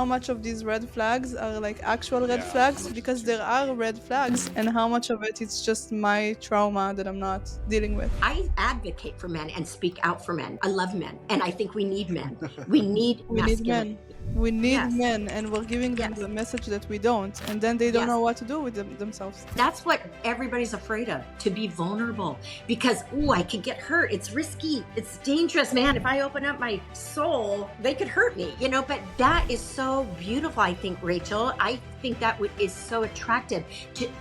how much of these red flags are like actual red flags, because there are red flags, and how much of it it's just my trauma that I'm not dealing with. I advocate for men and speak out for men. I love men, and I think we need men. We need We need masculinity. men. We need Yes. men, and we're giving them Yes. the message that we don't, and then they don't Yes. know what to do with themselves. That's what everybody's afraid of, to be vulnerable, because, I could get hurt. It's risky. It's dangerous, man. If I open up my soul, they could hurt me, but that is so beautiful, I think, Rachel. I think that is so attractive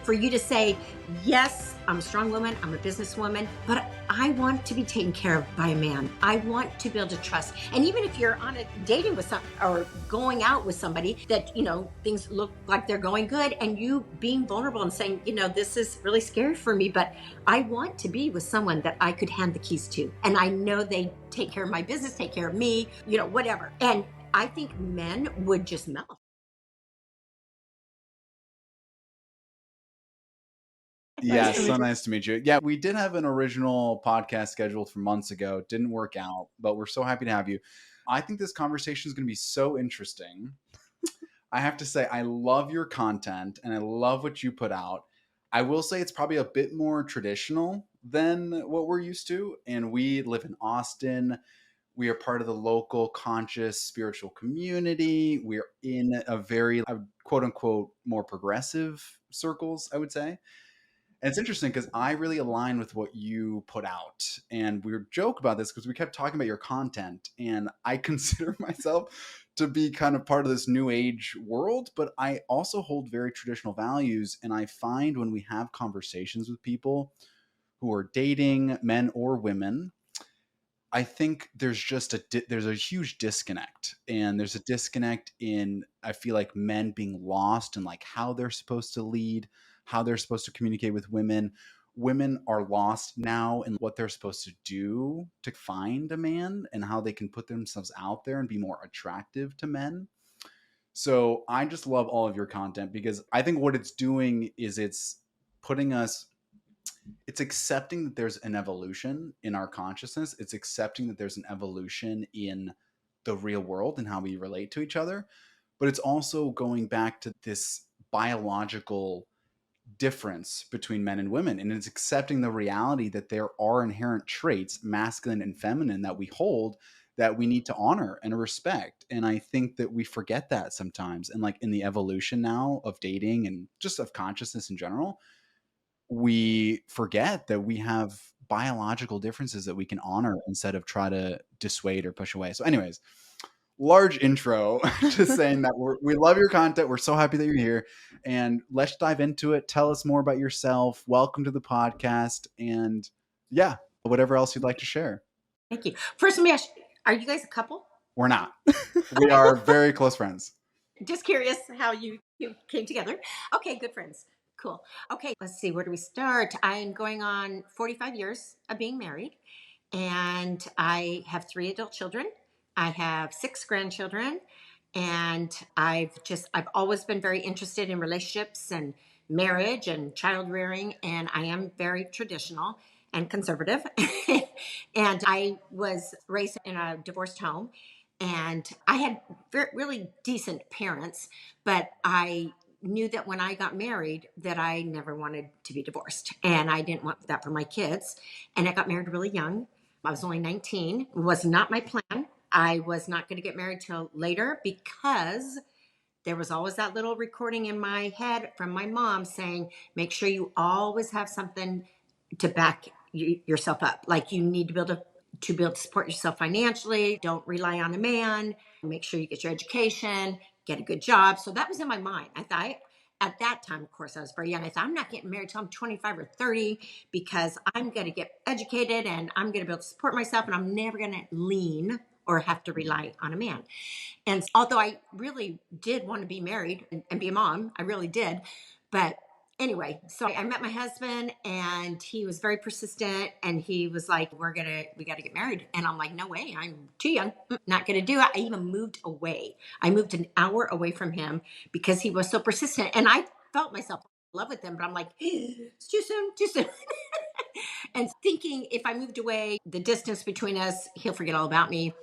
for you to say, yes, I'm a strong woman, I'm a businesswoman, but I want to be taken care of by a man. I want to build a trust. And even if you're on a dating with or going out with somebody that, things look like they're going good, and you being vulnerable and saying, this is really scary for me, but I want to be with someone that I could hand the keys to. And I know they take care of my business, take care of me, whatever. And I think men would just melt. Yeah, so nice to meet you. Yeah, we did have an original podcast scheduled for months ago. It didn't work out, but we're so happy to have you. I think this conversation is going to be so interesting. I have to say, I love your content and I love what you put out. I will say it's probably a bit more traditional than what we're used to. And we live in Austin. We are part of the local conscious spiritual community. We're in a very quote unquote more progressive circles, I would say. And it's interesting because I really align with what you put out. And we joke about this because we kept talking about your content. And I consider myself to be kind of part of this new age world, but I also hold very traditional values. And I find when we have conversations with people who are dating, men or women, I think there's just there's a huge disconnect, and there's a disconnect in, I feel like, men being lost in like how they're supposed to lead, how they're supposed to communicate with women. Women are lost now in what they're supposed to do to find a man and how they can put themselves out there and be more attractive to men. So I just love all of your content because I think what it's doing is it's accepting that there's an evolution in our consciousness. It's accepting that there's an evolution in the real world and how we relate to each other. But it's also going back to this biological difference between men and women. And it's accepting the reality that there are inherent traits, masculine and feminine, that we hold that we need to honor and respect. And I think that we forget that sometimes. And like in the evolution now of dating and just of consciousness in general, we forget that we have biological differences that we can honor instead of try to dissuade or push away. So anyways, large intro to saying that we love your content. We're so happy that you're here, and let's dive into it. Tell us more about yourself. Welcome to the podcast. And yeah, whatever else you'd like to share. Thank you. First, let me ask, are you guys a couple? We're not. We are very close friends. Just curious how you came together. Okay, good friends. Cool. Okay, let's see, where do we start? I'm going on 45 years of being married, and I have 3 adult children. I have 6 grandchildren, and I've always been very interested in relationships and marriage and child rearing, and I am very traditional and conservative. And I was raised in a divorced home, and I had really decent parents, but I knew that when I got married that I never wanted to be divorced, and I didn't want that for my kids. And I got married really young. I was only 19. It was not my plan. I was not going to get married till later because there was always that little recording in my head from my mom saying, make sure you always have something to back yourself up. Like, you need to be able to support yourself financially. Don't rely on a man. Make sure you get your education, get a good job. So that was in my mind. I thought, at that time, of course, I was very young. I thought, I'm not getting married till I'm 25 or 30 because I'm going to get educated and I'm going to be able to support myself, and I'm never going to lean or have to rely on a man. And although I really did want to be married and be a mom, I really did. But anyway, so I met my husband, and he was very persistent, and he was like, we got to get married. And I'm like, no way, I'm too young, not going to do it. I even moved away. I moved an hour away from him because he was so persistent. And I felt myself in love with him, but I'm like, it's too soon. And thinking, if I moved away, the distance between us, he'll forget all about me.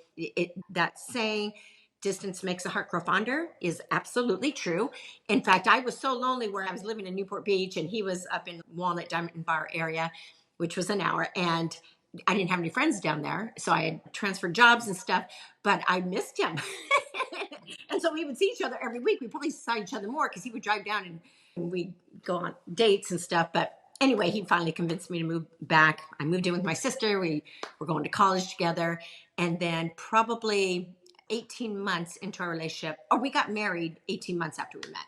That saying. distance makes the heart grow fonder is absolutely true. In fact, I was so lonely where I was living in Newport Beach and he was up in Walnut Diamond Bar area, which was an hour. And I didn't have any friends down there. So I had transferred jobs and stuff, but I missed him. And so we would see each other every week. We probably saw each other more because he would drive down and we'd go on dates and stuff. But anyway, he finally convinced me to move back. I moved in with my sister. We were going to college together. And then probably 18 months into our relationship, or we got married 18 months after we met.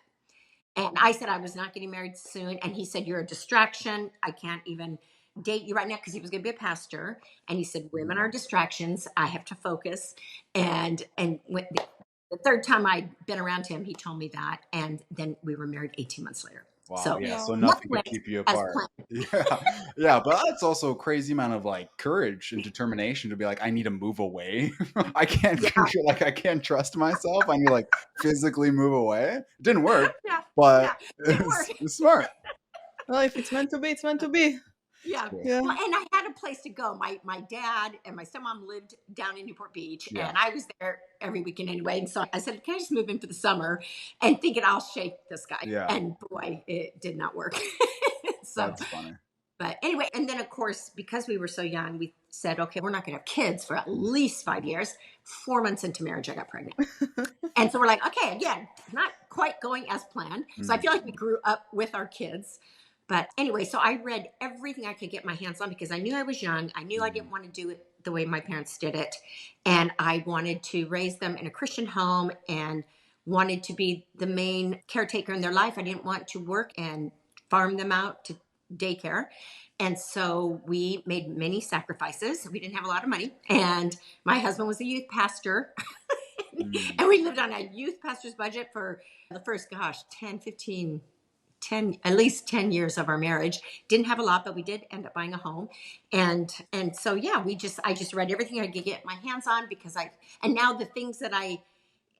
And I said I was not getting married soon. And he said, you're a distraction. I can't even date you right now, because he was going to be a pastor. And he said, women are distractions. I have to focus. And when, the third time I'd been around him, he told me that. And then we were married 18 months later. Wow. So, Yeah. Wow. So nothing nothing could went keep you as apart. planned. Yeah. Yeah. But that's also a crazy amount of like courage and determination to be like, I need to move away. I can't Yeah. control, like, I can't trust myself. I need to like physically move away. It didn't work, Yeah. but Yeah. It worked. it's smart. Well, if it's meant to be, it's meant to be. Yeah. Cool. Yeah. Well, and I had a place to go. My dad and my stepmom lived down in Newport Beach, Yeah. and I was there every weekend anyway. And so I said, can I just move in for the summer and thinking I'll shake this guy? Yeah. And boy, it did not work. So, That's funny. but anyway, and then of course, because we were so young, we said, okay, we're not going to have kids for at least 5 years. 4 months into marriage, I got pregnant. And so we're like, okay, again, not quite going as planned. So I feel like we grew up with our kids. But anyway, so I read everything I could get my hands on because I knew I was young. I knew I didn't want to do it the way my parents did it. And I wanted to raise them in a Christian home and wanted to be the main caretaker in their life. I didn't want to work and farm them out to daycare. And so we made many sacrifices. We didn't have a lot of money. And my husband was a youth pastor. And we lived on a youth pastor's budget for the first, 10, 15, 10, at least 10 years of our marriage. Didn't have a lot, but we did end up buying a home. And so, yeah, I just read everything I could get my hands on because and now the things that I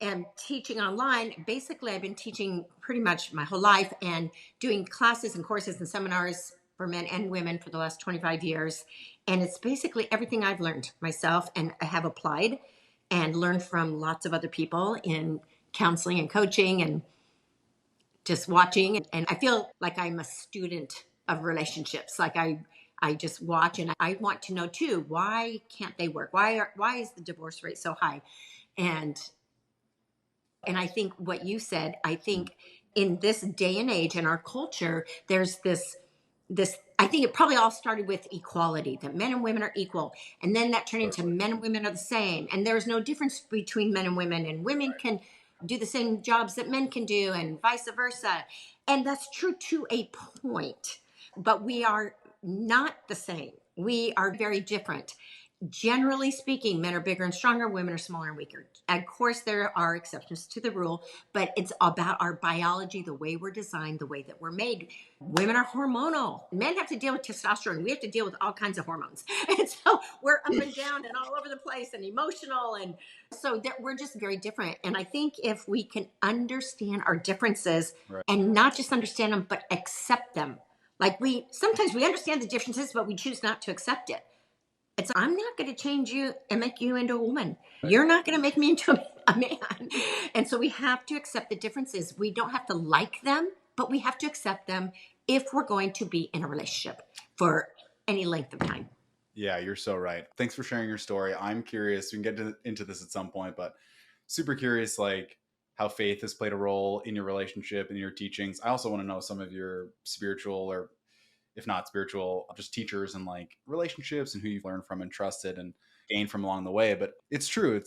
am teaching online, basically I've been teaching pretty much my whole life and doing classes and courses and seminars for men and women for the last 25 years. And it's basically everything I've learned myself and I have applied and learned from lots of other people in counseling and coaching and just watching. And I feel like I'm a student of relationships. Like I just watch and I want to know too, why can't they work? Why is the divorce rate so high? And I think what you said, I think in this day and age in our culture, there's this I think it probably all started with equality, that men and women are equal. And then that turned into men and women are the same. And there's no difference between men and women can do the same jobs that men can do and vice versa. And that's true to a point. But we are not the same. We are very different. Generally speaking, men are bigger and stronger, women are smaller and weaker. Of course, there are exceptions to the rule, but it's about our biology, the way we're designed, the way that we're made. Women are hormonal. Men have to deal with testosterone. We have to deal with all kinds of hormones. And so we're up and down and all over the place and emotional. And so that we're just very different. And I think if we can understand our differences and not just understand them, but accept them. Like sometimes we understand the differences, but we choose not to accept it. I'm not going to change you and make you into a woman. You're not going to make me into a man. And so we have to accept the differences. We don't have to like them, but we have to accept them if we're going to be in a relationship for any length of time. Yeah, you're so right. Thanks for sharing your story. I'm curious. We can get into this at some point, but super curious, like how faith has played a role in your relationship and your teachings. I also want to know some of your spiritual, or if not spiritual, just teachers and like relationships and who you've learned from and trusted and gained from along the way. But it's true.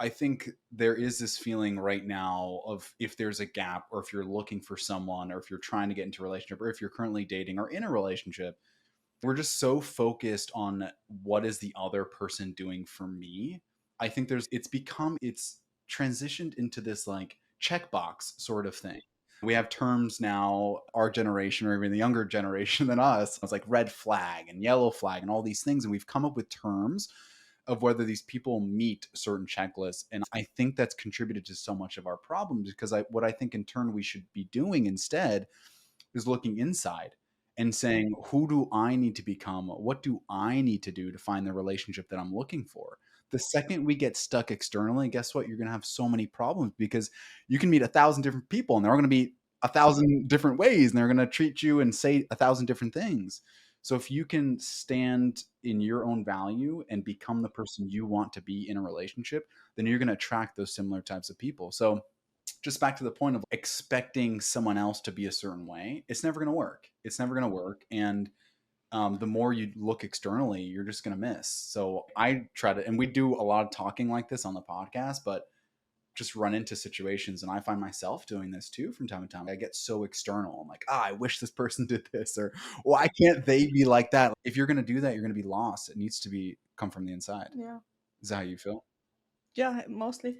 I think there is this feeling right now of if there's a gap, or if you're looking for someone, or if you're trying to get into a relationship, or if you're currently dating or in a relationship, we're just so focused on what is the other person doing for me. I think it's transitioned into this like checkbox sort of thing. We have terms now, our generation or even the younger generation than us, it's like red flag and yellow flag and all these things. And we've come up with terms of whether these people meet certain checklists. And I think that's contributed to so much of our problems, because what I think in turn we should be doing instead is looking inside and saying, who do I need to become? What do I need to do to find the relationship that I'm looking for? The second we get stuck externally, guess what? You're going to have so many problems because you can meet 1,000 different people and they're all going to be 1,000 different ways and they're going to treat you and say 1,000 different things. So if you can stand in your own value and become the person you want to be in a relationship, then you're going to attract those similar types of people. So just back to the point of expecting someone else to be a certain way, it's never going to work. It's never going to work. And the more you look externally, you're just going to miss. So I try to, and we do a lot of talking like this on the podcast, but just run into situations. And I find myself doing this too from time to time. I get so external. I'm like, I wish this person did this, or why can't they be like that? If you're going to do that, you're going to be lost. It needs to be come from the inside. Yeah. Is that how you feel? Yeah, mostly.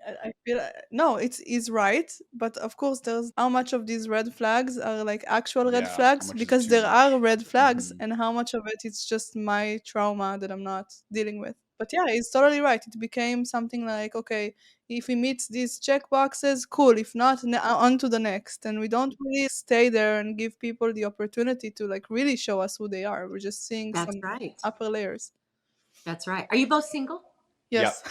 I feel no, it's right, but of course, there's how much of these red flags are like actual red Yeah. How flags, much is because too there much? are red flags, Mhm. and how much of it it's just my trauma that I'm not dealing with. But yeah, it's totally right. It became something like, okay, if we meet these check boxes, cool. If not, on to the next. And we don't really stay there and give people the opportunity to like really show us who they are. We're just seeing That's some right. upper layers. That's right. Are you both single? Yep. Yes.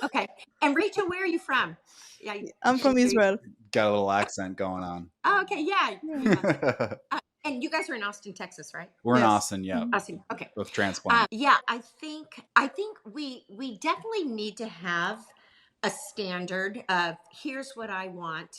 Okay. And Rachel, where are you from? Yeah, I I'm from didn't hear you. Israel. Got a little accent going on. Oh, okay. Yeah. Yeah. We're And you guys are in Austin, Texas, right? in Yes. Austin. Yeah. Mhm. Austin. Okay. Both transplants. Yeah, I think we definitely need to have a standard of here's what I want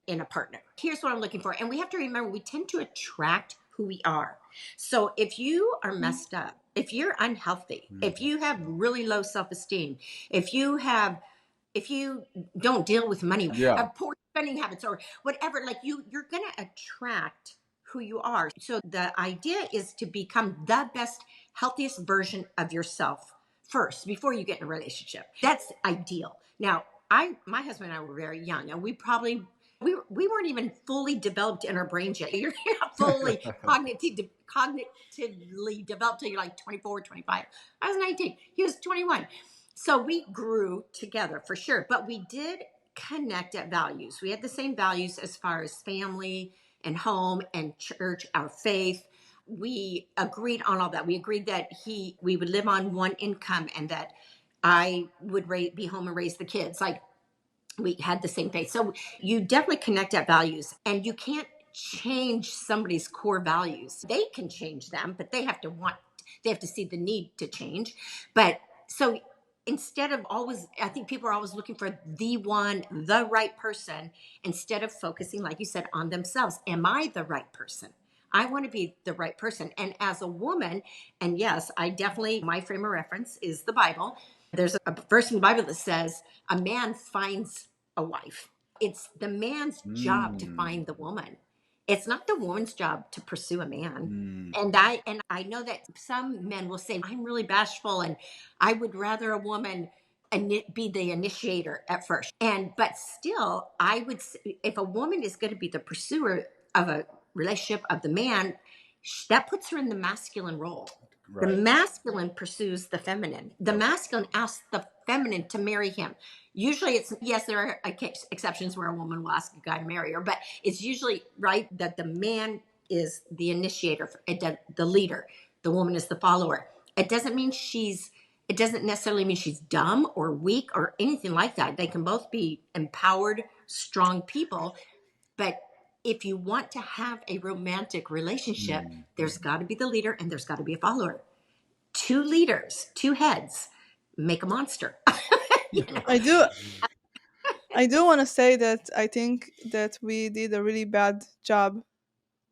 in a partner. Here's what I'm looking for. And we have to remember we tend to attract who we are. So if you are messed up, if you're unhealthy, if you have really low self-esteem, if you have if you don't deal with money, Yeah. have poor spending habits or whatever, like you're going to attract who you are. So the idea is to become the best, healthiest version of yourself first before you get in a relationship. That's ideal. Now, my husband and I were very young, and we weren't even fully developed in our brains yet. You're not fully cognitively developed till you're like 24, 25. I was 19. He was 21. So we grew together for sure, but we did connect at values. We had the same values as far as family and home and church, our faith. We agreed on all that. We agreed that we would live on one income and that I would be home and raise the kids. Like we had the same faith. So you definitely connect at values, and you can't change somebody's core values. They can change them, but they have to see the need to change. But so instead of always, I think people are always looking for the right person, instead of focusing, like you said, on themselves. Am I the right person? I want to be the right person. And as a woman, and yes, my frame of reference is the Bible. There's a verse in the Bible that says, a man finds a wife. It's the man's job to find the woman. It's not the woman's job to pursue a man. And I know that some men will say, I'm really bashful and I would rather a woman be the initiator at first. But still, I would say, if a woman is going to be the pursuer of a relationship of the man, that puts her in the masculine role. The Right. masculine pursues the feminine. The masculine asks the feminine to marry him. Usually it's, yes, there are exceptions where a woman will ask a guy to marry her, but it's usually right that the man is the initiator, the leader. The woman is the follower. It doesn't necessarily mean she's dumb or weak or anything like that. They can both be empowered, strong people. But if you want to have a romantic relationship, there's got to be the leader and there's got to be a follower. Two leaders, two heads make a monster. You know? I do I do want to say that I think that we did a really bad job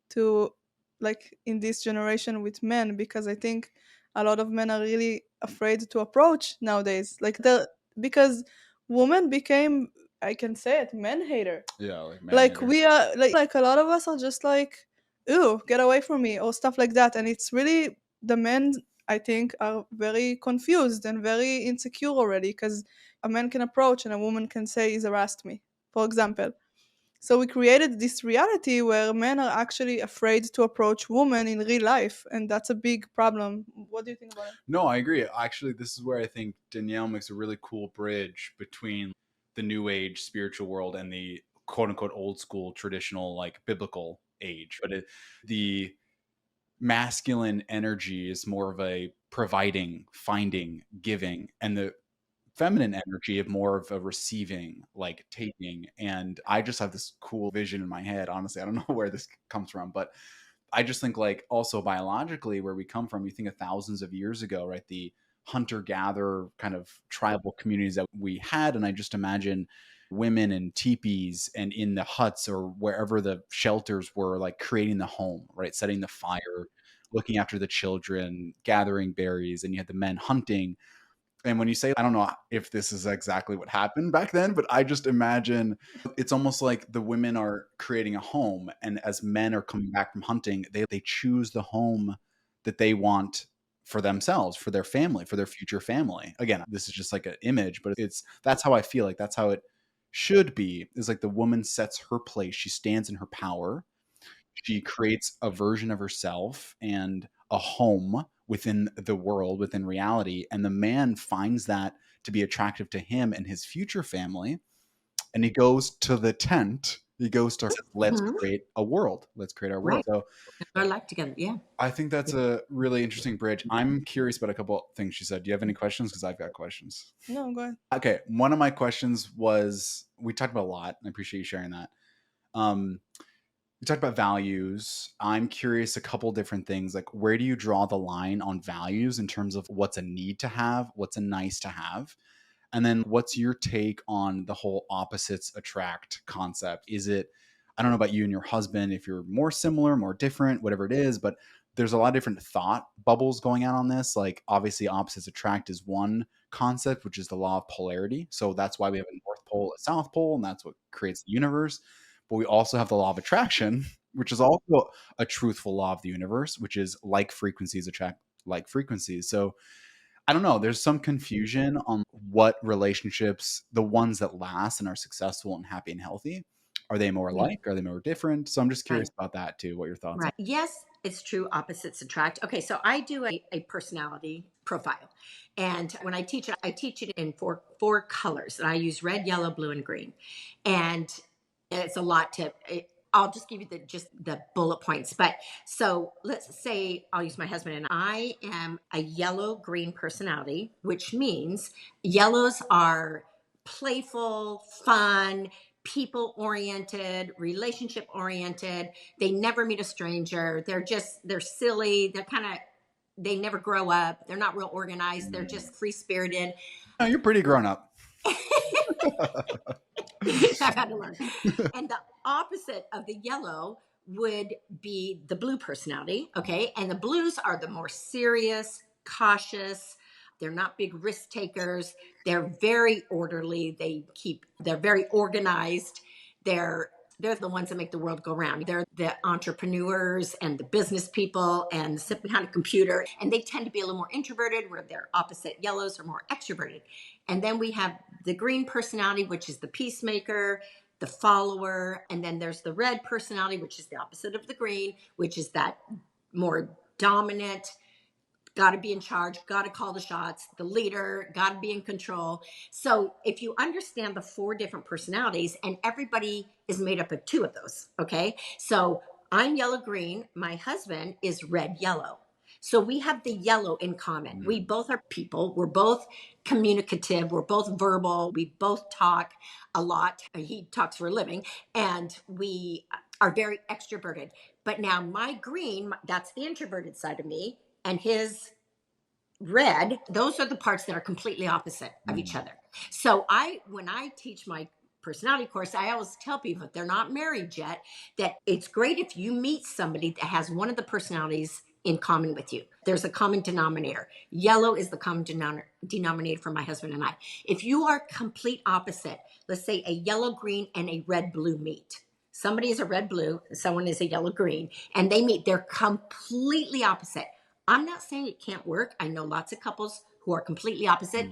to, like, in this generation with men, because I think a lot of men are really afraid to approach nowadays, like the because women became, I can say it, men hater. Yeah, like man Like hater. we are like a lot of us are just like, ooh, get away from me, or stuff like that. And it's really the men, I think, are very confused and very insecure already, because a man can approach and a woman can say he's harassed me, for example. So we created this reality where men are actually afraid to approach women in real life, and that's a big problem. What do you think about it? No, I agree. Actually, this is where I think Danielle makes a really cool bridge between the new age spiritual world and the quote unquote old school traditional like biblical age. But the masculine energy is more of a providing, finding, giving, and the feminine energy of more of a receiving, like taking. And I just have this cool vision in my head. Honestly, I don't know where this comes from, but I just think like also biologically where we come from, you think of thousands of years ago, right? The hunter gatherer kind of tribal communities that we had. And I just imagine women in teepees and in the huts or wherever the shelters were, like creating the home, right? Setting the fire, looking after the children, gathering berries, and you had the men hunting. And when you say, I don't know if this is exactly what happened back then, but I just imagine it's almost like the women are creating a home. And as men are coming back from hunting, they choose the home that they want for themselves, for their family, for their future family. Again, this is just like an image, but that's how I feel like that's how it should be, is like the woman sets her place. She stands in her power. She creates a version of herself and a home within the world, within reality. And the man finds that to be attractive to him and his future family. And he goes to the tent. He goes to, let's Mhm. create a world. Let's create our world. Right. So Our life together. Yeah. I think that's a really interesting bridge. I'm curious about a couple things she said. Do you have any questions? Because I've got questions. No, go ahead. Okay. One of my questions was, we talked about a lot. And I appreciate you sharing that. Um, we talked about values. I'm curious a couple different things. Like, where do you draw the line on values in terms of what's a need to have, what's a nice to have? And then what's your take on the whole opposites attract concept? Is it, I don't know about you and your husband, if you're more similar, more different, whatever it is, but there's a lot of different thought bubbles going on this. Like, obviously, opposites attract is one concept, which is the law of polarity. So that's why we have a North Pole, a South Pole, and that's what creates the universe. But we also have the law of attraction, which is also a truthful law of the universe, which is like frequencies attract like frequencies. So I don't know. There's some confusion on what relationships, the ones that last and are successful and happy and healthy, are they more Yeah. alike? Are they more different? So I'm just curious Right. about that too. What your thoughts are? Right. Yes, it's true. Opposites attract. Okay, so I do a personality profile, and when I teach it in four colors, and I use red, yellow, blue, and green, and it's a lot to. I'll just give you just the bullet points. But so let's say I'll use my husband, and I am a yellow green personality, which means yellows are playful, fun, people oriented, relationship oriented. They never meet a stranger. They're silly. They never grow up. They're not real organized. They're Mm. just free spirited. No, you're pretty grown up. I've had to learn. And the opposite of the yellow would be the blue personality. Okay. And the blues are the more serious, cautious. They're not big risk takers. They're very orderly. They're very organized. They're the ones that make the world go round. They're the entrepreneurs and the business people and sit behind a computer. And they tend to be a little more introverted, where their opposite yellows are more extroverted. And then we have the green personality, which is the peacemaker, the follower. And then there's the red personality, which is the opposite of the green, which is that more dominant, got to be in charge, got to call the shots, the leader, got to be in control. So if you understand the four different personalities, and everybody is made up of two of those, okay? So I'm yellow green, my husband is red yellow. So we have the yellow in common. We both are people. We're both communicative. We're both verbal. We both talk a lot. He talks for a living, and we are very extroverted. But now my green, that's the introverted side of me, and his red, those are the parts that are completely opposite of each other. So when I teach my personality course, I always tell people, if they're not married yet, that it's great if you meet somebody that has one of the personalities in common with you. There's a common denominator. Yellow is the common denominator for my husband and I. If you are complete opposite, let's say a yellow green and a red blue meet. Somebody is a red blue, someone is a yellow green, and they meet. They're completely opposite. I'm not saying it can't work. I know lots of couples who are completely opposite.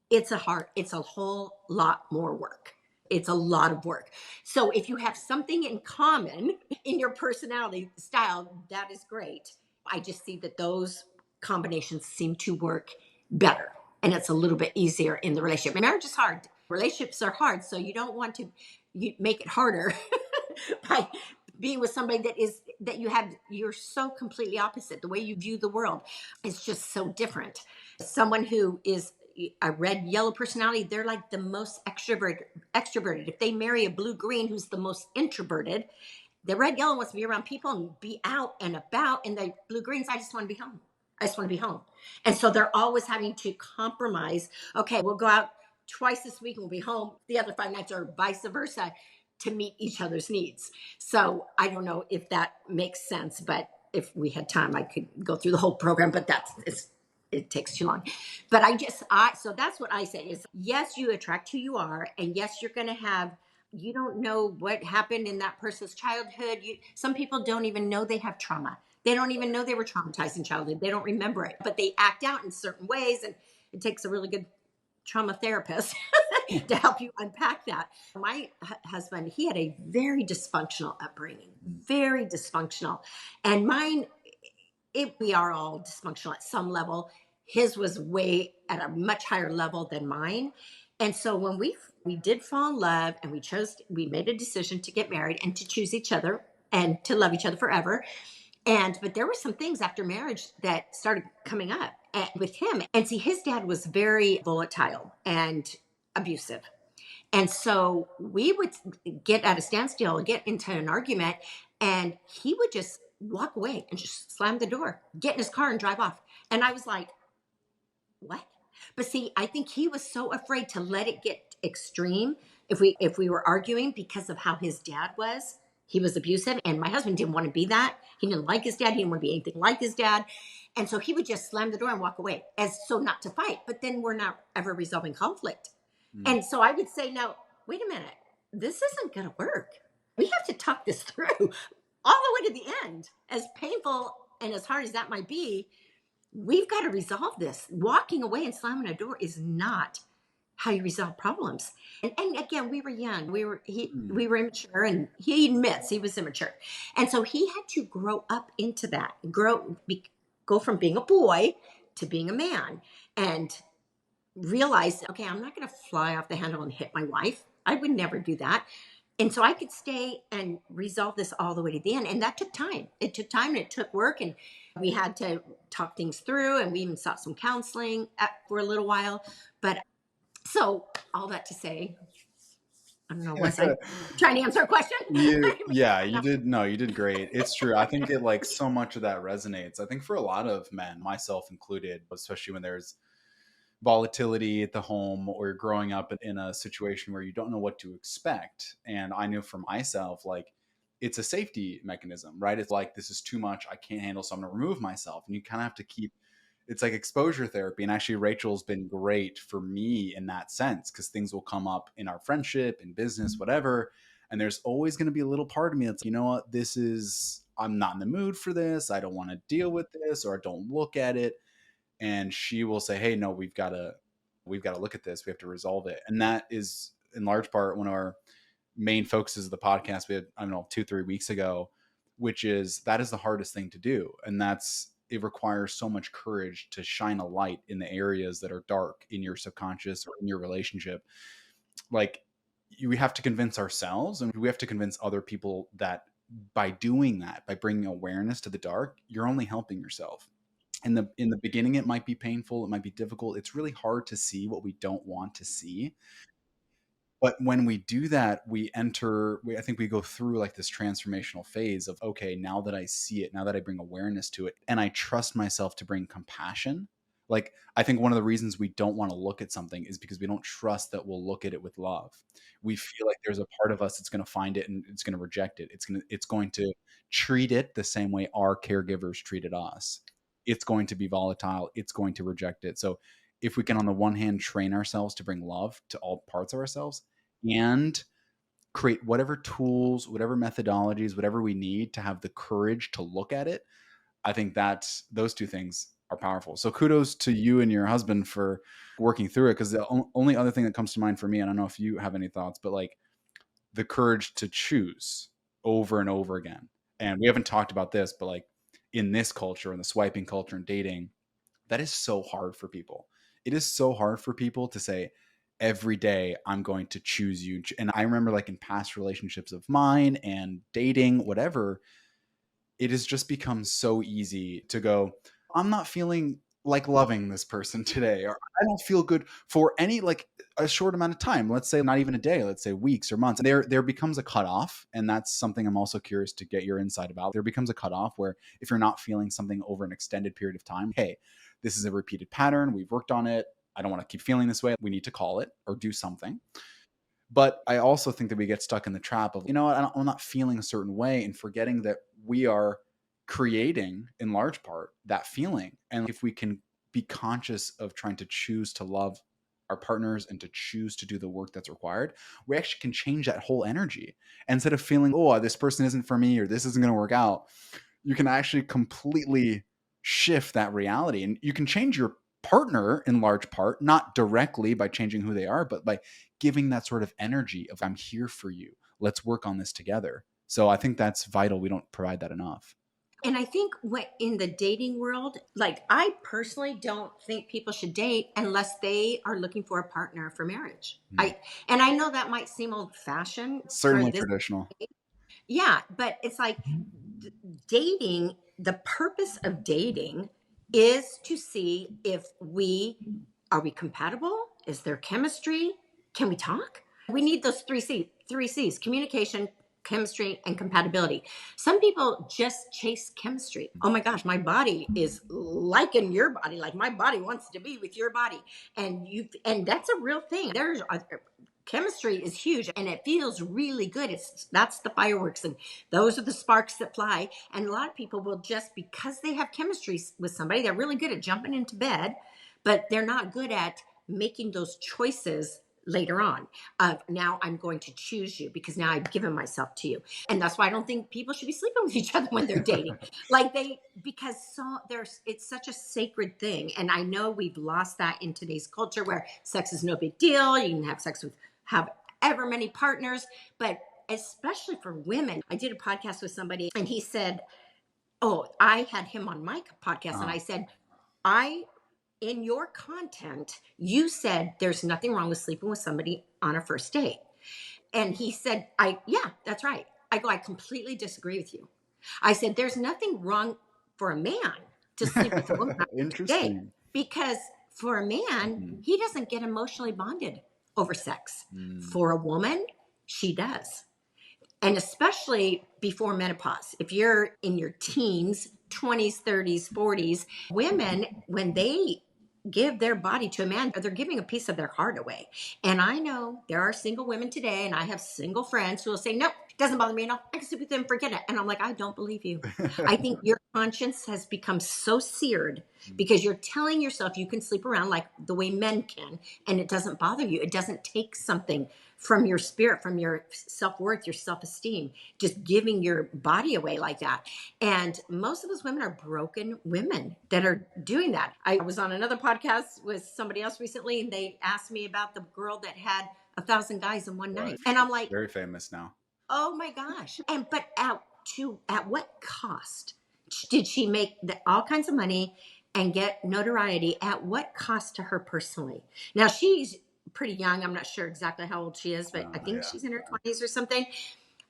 It's a whole lot more work. It's a lot of work. So if you have something in common in your personality style, that is great. I just see that those combinations seem to work better. And it's a little bit easier in the relationship. Marriage is hard. Relationships are hard. So you don't want to make it harder by being with somebody you're so completely opposite. The way you view the world is just so different. Someone who is a red yellow personality, they're like the most extroverted. If they marry a blue green who's the most introverted, the red yellow wants to be around people and be out and about, and the blue greens, I just want to be home. I just want to be home. And so they're always having to compromise. Okay, we'll go out twice this week and we'll be home the other 5 nights, or vice versa, to meet each other's needs. So I don't know if that makes sense, but if we had time, I could go through the whole program, but it takes too long. But so that's what I say is, yes, you attract who you are. And yes, you're going to have, you don't know what happened in that person's childhood. Some people don't even know they have trauma. They don't even know they were traumatized in childhood. They don't remember it, but they act out in certain ways. And it takes a really good trauma therapist to help you unpack that. My husband, he had a very dysfunctional upbringing, very dysfunctional. And mine, we are all dysfunctional at some level. His was way at a much higher level than mine. And so when we did fall in love, and we made a decision to get married and to choose each other and to love each other forever. But there were some things after marriage that started coming up with him. And see, his dad was very volatile and abusive. And so we would get at a standstill, get into an argument, and he would just walk away and just slam the door, get in his car and drive off. And I was like, what? But see, I think he was so afraid to let it get extreme if we were arguing, because of how his dad was. He was abusive, and my husband didn't want to be that. He didn't like his dad. He didn't want to be anything like his dad. And so he would just slam the door and walk away, as so not to fight. But then we're not ever resolving conflict. And so I would say, no, wait a minute. This isn't going to work. We have to talk this through all the way to the end. As painful and as hard as that might be, we've got to resolve this. Walking away and slamming a door is not how you resolve problems. And again, we were young. We were immature, and he admits he was immature. And so he had to grow up into that, go from being a boy to being a man, and realize, okay, I'm not going to fly off the handle and hit my wife. I would never do that. And so I could stay and resolve this all the way to the end. And that took time. It took time, and it took work. And we had to talk things through. And we even sought some counseling for a little while. But so all that to say, I don't know, was I trying to answer a question? You did. No, you did great. It's true. I think it, like, so much of that resonates. I think for a lot of men, myself included, especially when there's volatility at the home, or you're growing up in a situation where you don't know what to expect. And I knew for myself, like, it's a safety mechanism, right? It's like, this is too much. I can't handle, so I'm going to remove myself. And you kind of have to keep, it's like exposure therapy. And actually, Rachel's been great for me in that sense, because things will come up in our friendship, in business, whatever. And there's always going to be a little part of me that's, you know what, I'm not in the mood for this. I don't want to deal with this, or I don't look at it. And she will say, hey, no, we've got to look at this. We have to resolve it. And that is in large part one of our main focuses of the podcast we had, I don't know, 2-3 weeks ago, which is, that is the hardest thing to do. And it requires so much courage to shine a light in the areas that are dark in your subconscious or in your relationship. Like, we have to convince ourselves, and we have to convince other people that by doing that, by bringing awareness to the dark, you're only helping yourself. In the beginning, it might be painful, it might be difficult. It's really hard to see what we don't want to see. But when we do that, I think we go through like this transformational phase of, okay, now that I see it, now that I bring awareness to it, and I trust myself to bring compassion. Like, I think one of the reasons we don't want to look at something is because we don't trust that we'll look at it with love. We feel like there's a part of us that's going to find it and it's going to reject it. It's going to treat it the same way our caregivers treated us. It's going to be volatile. It's going to reject it. So if we can, on the one hand, train ourselves to bring love to all parts of ourselves, and create whatever tools, whatever methodologies, whatever we need to have the courage to look at it, I think those two things are powerful. So kudos to you and your husband for working through it. Because the only other thing that comes to mind for me, and I don't know if you have any thoughts, but like the courage to choose over and over again. And we haven't talked about this, but like in this culture, in the swiping culture and dating, that is so hard for people. It is so hard for people to say, every day I'm going to choose you. And I remember, like, in past relationships of mine and dating, whatever, it has just become so easy to go, I'm not feeling like loving this person today, or I don't feel good for any, like, a short amount of time. Let's say not even a day, let's say weeks or months. There becomes a cutoff. And that's something I'm also curious to get your insight about. There becomes a cutoff where if you're not feeling something over an extended period of time, hey, this is a repeated pattern. We've worked on it. I don't want to keep feeling this way. We need to call it or do something. But I also think that we get stuck in the trap of, I'm not feeling a certain way, and forgetting that we are creating, in large part, that feeling. And if we can be conscious of trying to choose to love our partners and to choose to do the work that's required, we actually can change that whole energy. Instead of feeling, oh, this person isn't for me or this isn't going to work out, you can actually completely shift that reality. And you can change your partner in large part, not directly by changing who they are, but by giving that sort of energy of, I'm here for you. Let's work on this together. So I think that's vital. We don't provide that enough. And I think in the dating world, like, I personally don't think people should date unless they are looking for a partner for marriage. And I know that might seem old fashioned for Certainly this. traditional. Yeah, but it's like dating, the purpose of dating is to see if are we compatible? Is there chemistry? Can we talk? We need those three C's: communication, chemistry, and compatibility. Some people just chase chemistry. Oh my gosh, my body is liking your body, like my body wants to be with your body. And that's a real thing. Chemistry is huge and it feels really good. That's the fireworks, and those are the sparks that fly. And a lot of people will, just because they have chemistry with somebody, they're really good at jumping into bed, but they're not good at making those choices later on of, now I'm going to choose you because now I've given myself to you. And that's why I don't think people should be sleeping with each other when they're dating. Because it's such a sacred thing. And I know we've lost that in today's culture where sex is no big deal. You can have ever many partners, but especially for women. I did a podcast with somebody and he said, oh, I had him on my podcast, and I said, in your content, you said there's nothing wrong with sleeping with somebody on a first date. And he said, yeah, that's right. I completely disagree with you. I said, there's nothing wrong for a man to sleep with a woman on a first date, Interesting. because for a man, he doesn't get emotionally bonded over sex. For a woman, she does. And especially before menopause, if you're in your teens, 20s, 30s, 40s, women, when they give their body to a man, they're giving a piece of their heart away. And I know there are single women today, and I have single friends who will say, nope, doesn't bother me enough. I can sleep with them, forget it. And I'm like, I don't believe you. I think your conscience has become so seared because you're telling yourself you can sleep around like the way men can, and it doesn't bother you. It doesn't take something from your spirit, from your self-worth, your self-esteem, just giving your body away like that. And most of us women are broken women that are doing that. I was on another podcast with somebody else recently, and they asked me about the girl that had 1,000 guys in one night. And I'm like, very famous now. oh my gosh. But at what cost did she make all kinds of money and get notoriety? At what cost to her personally? Now, she's pretty young. I'm not sure exactly how old she is, but I think she's in her 20s or something.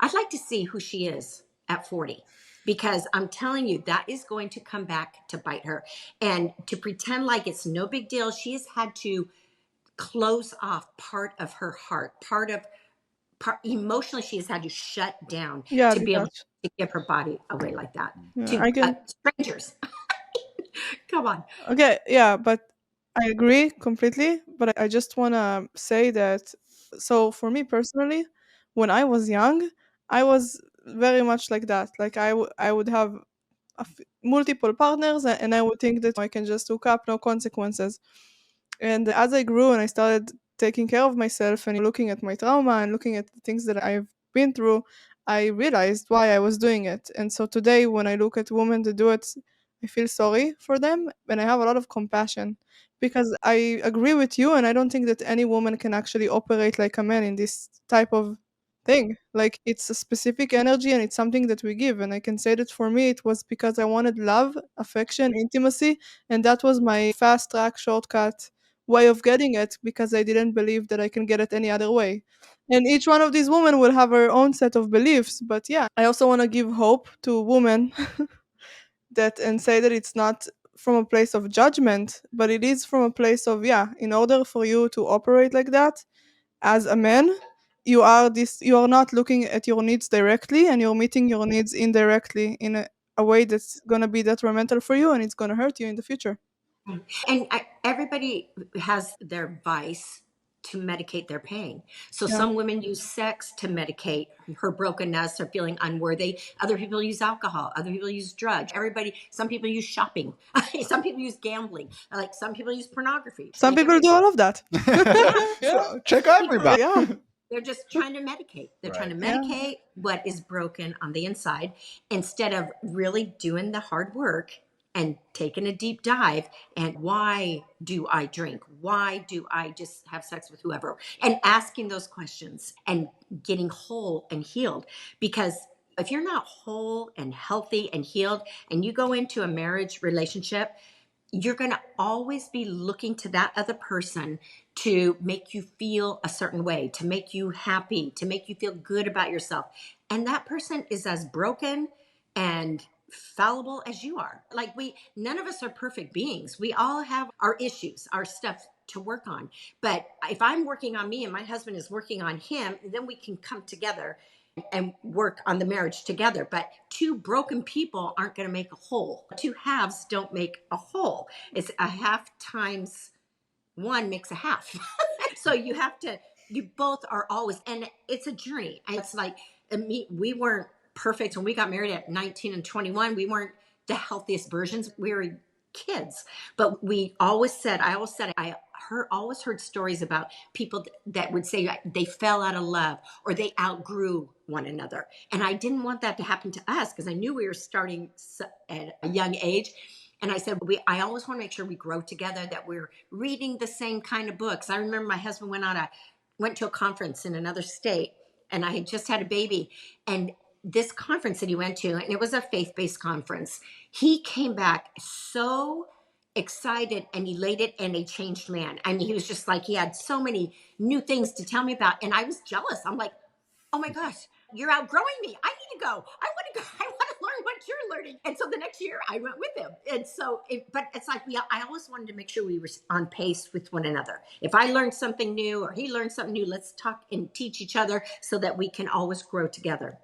I'd like to see who she is at 40, because I'm telling you, that is going to come back to bite her. And to pretend like it's no big deal, she has had to close off part of her heart, emotionally, she has had to shut down Yeah, to be able detach. to give her body away like that Yeah, to I can. strangers. Come on. Okay, yeah, but I agree completely. But I just want to say that, so for me personally, when I was young, I was very much like that. Like I would have multiple partners, and I would think that I can just hook up, no consequences. And as I grew and I started taking care of myself and looking at my trauma and looking at the things that I've been through, I realized why I was doing it. And so today, when I look at women that do it, I feel sorry for them and I have a lot of compassion, because I agree with you. And I don't think that any woman can actually operate like a man in this type of thing. Like, it's a specific energy and it's something that we give. And I can say that for me, it was because I wanted love, affection, intimacy. And that was my fast track shortcut way of getting it because I didn't believe that I can get it any other way. And each one of these women will have her own set of beliefs. But yeah, I also want to give hope to women that and say that it's not from a place of judgment, but it is from a place of, yeah, in order for you to operate like that as a man, you are not looking at your needs directly and you're meeting your needs indirectly in a way that's going to be detrimental for you and it's going to hurt you in the future. And everybody has their vice to medicate their pain. So Yeah. some women use sex to medicate her brokenness or feeling unworthy. Other people use alcohol. Other people use drugs. Some people use shopping. Some people use gambling. Like some people use pornography. Some Like people do all of that. yeah. Yeah, So check people, everybody. Yeah. they're just trying to medicate. They're trying Right. to Yeah. medicate what is broken on the inside instead of really doing the hard work and taking a deep dive. And why do I drink? Why do I just have sex with whoever? And asking those questions and getting whole and healed. Because if you're not whole and healthy and healed, and you go into a marriage relationship, you're going to always be looking to that other person to make you feel a certain way, to make you happy, to make you feel good about yourself. And that person is as broken and fallible as you are. Like none of us are perfect beings. We all have our issues, our stuff to work on. But if I'm working on me and my husband is working on him, then we can come together and work on the marriage together. But two broken people aren't going to make a whole. Two halves don't make a whole. It's a half times one makes a half. So you both are always, and it's a journey. It's like, we weren't perfect when we got married at 19 and 21. We weren't the healthiest versions. We were kids, but I always said, always heard stories about people that would say they fell out of love or they outgrew one another. And I didn't want that to happen to us because I knew we were starting at a young age. And I said, I always want to make sure we grow together, that we're reading the same kind of books. I remember my husband went to a conference in another state, and I had just had a baby. And this conference that he went to, and it was a faith-based conference, he came back so excited and elated and a changed man. I mean, he was just like, he had so many new things to tell me about. And I was jealous. I'm like, oh my gosh, you're outgrowing me. I need to go. I want to go. I want to learn what you're learning. And so the next year I went with him. And so, but it's like, I always wanted to make sure we were on pace with one another. If I learned something new or he learned something new, let's talk and teach each other so that we can always grow together.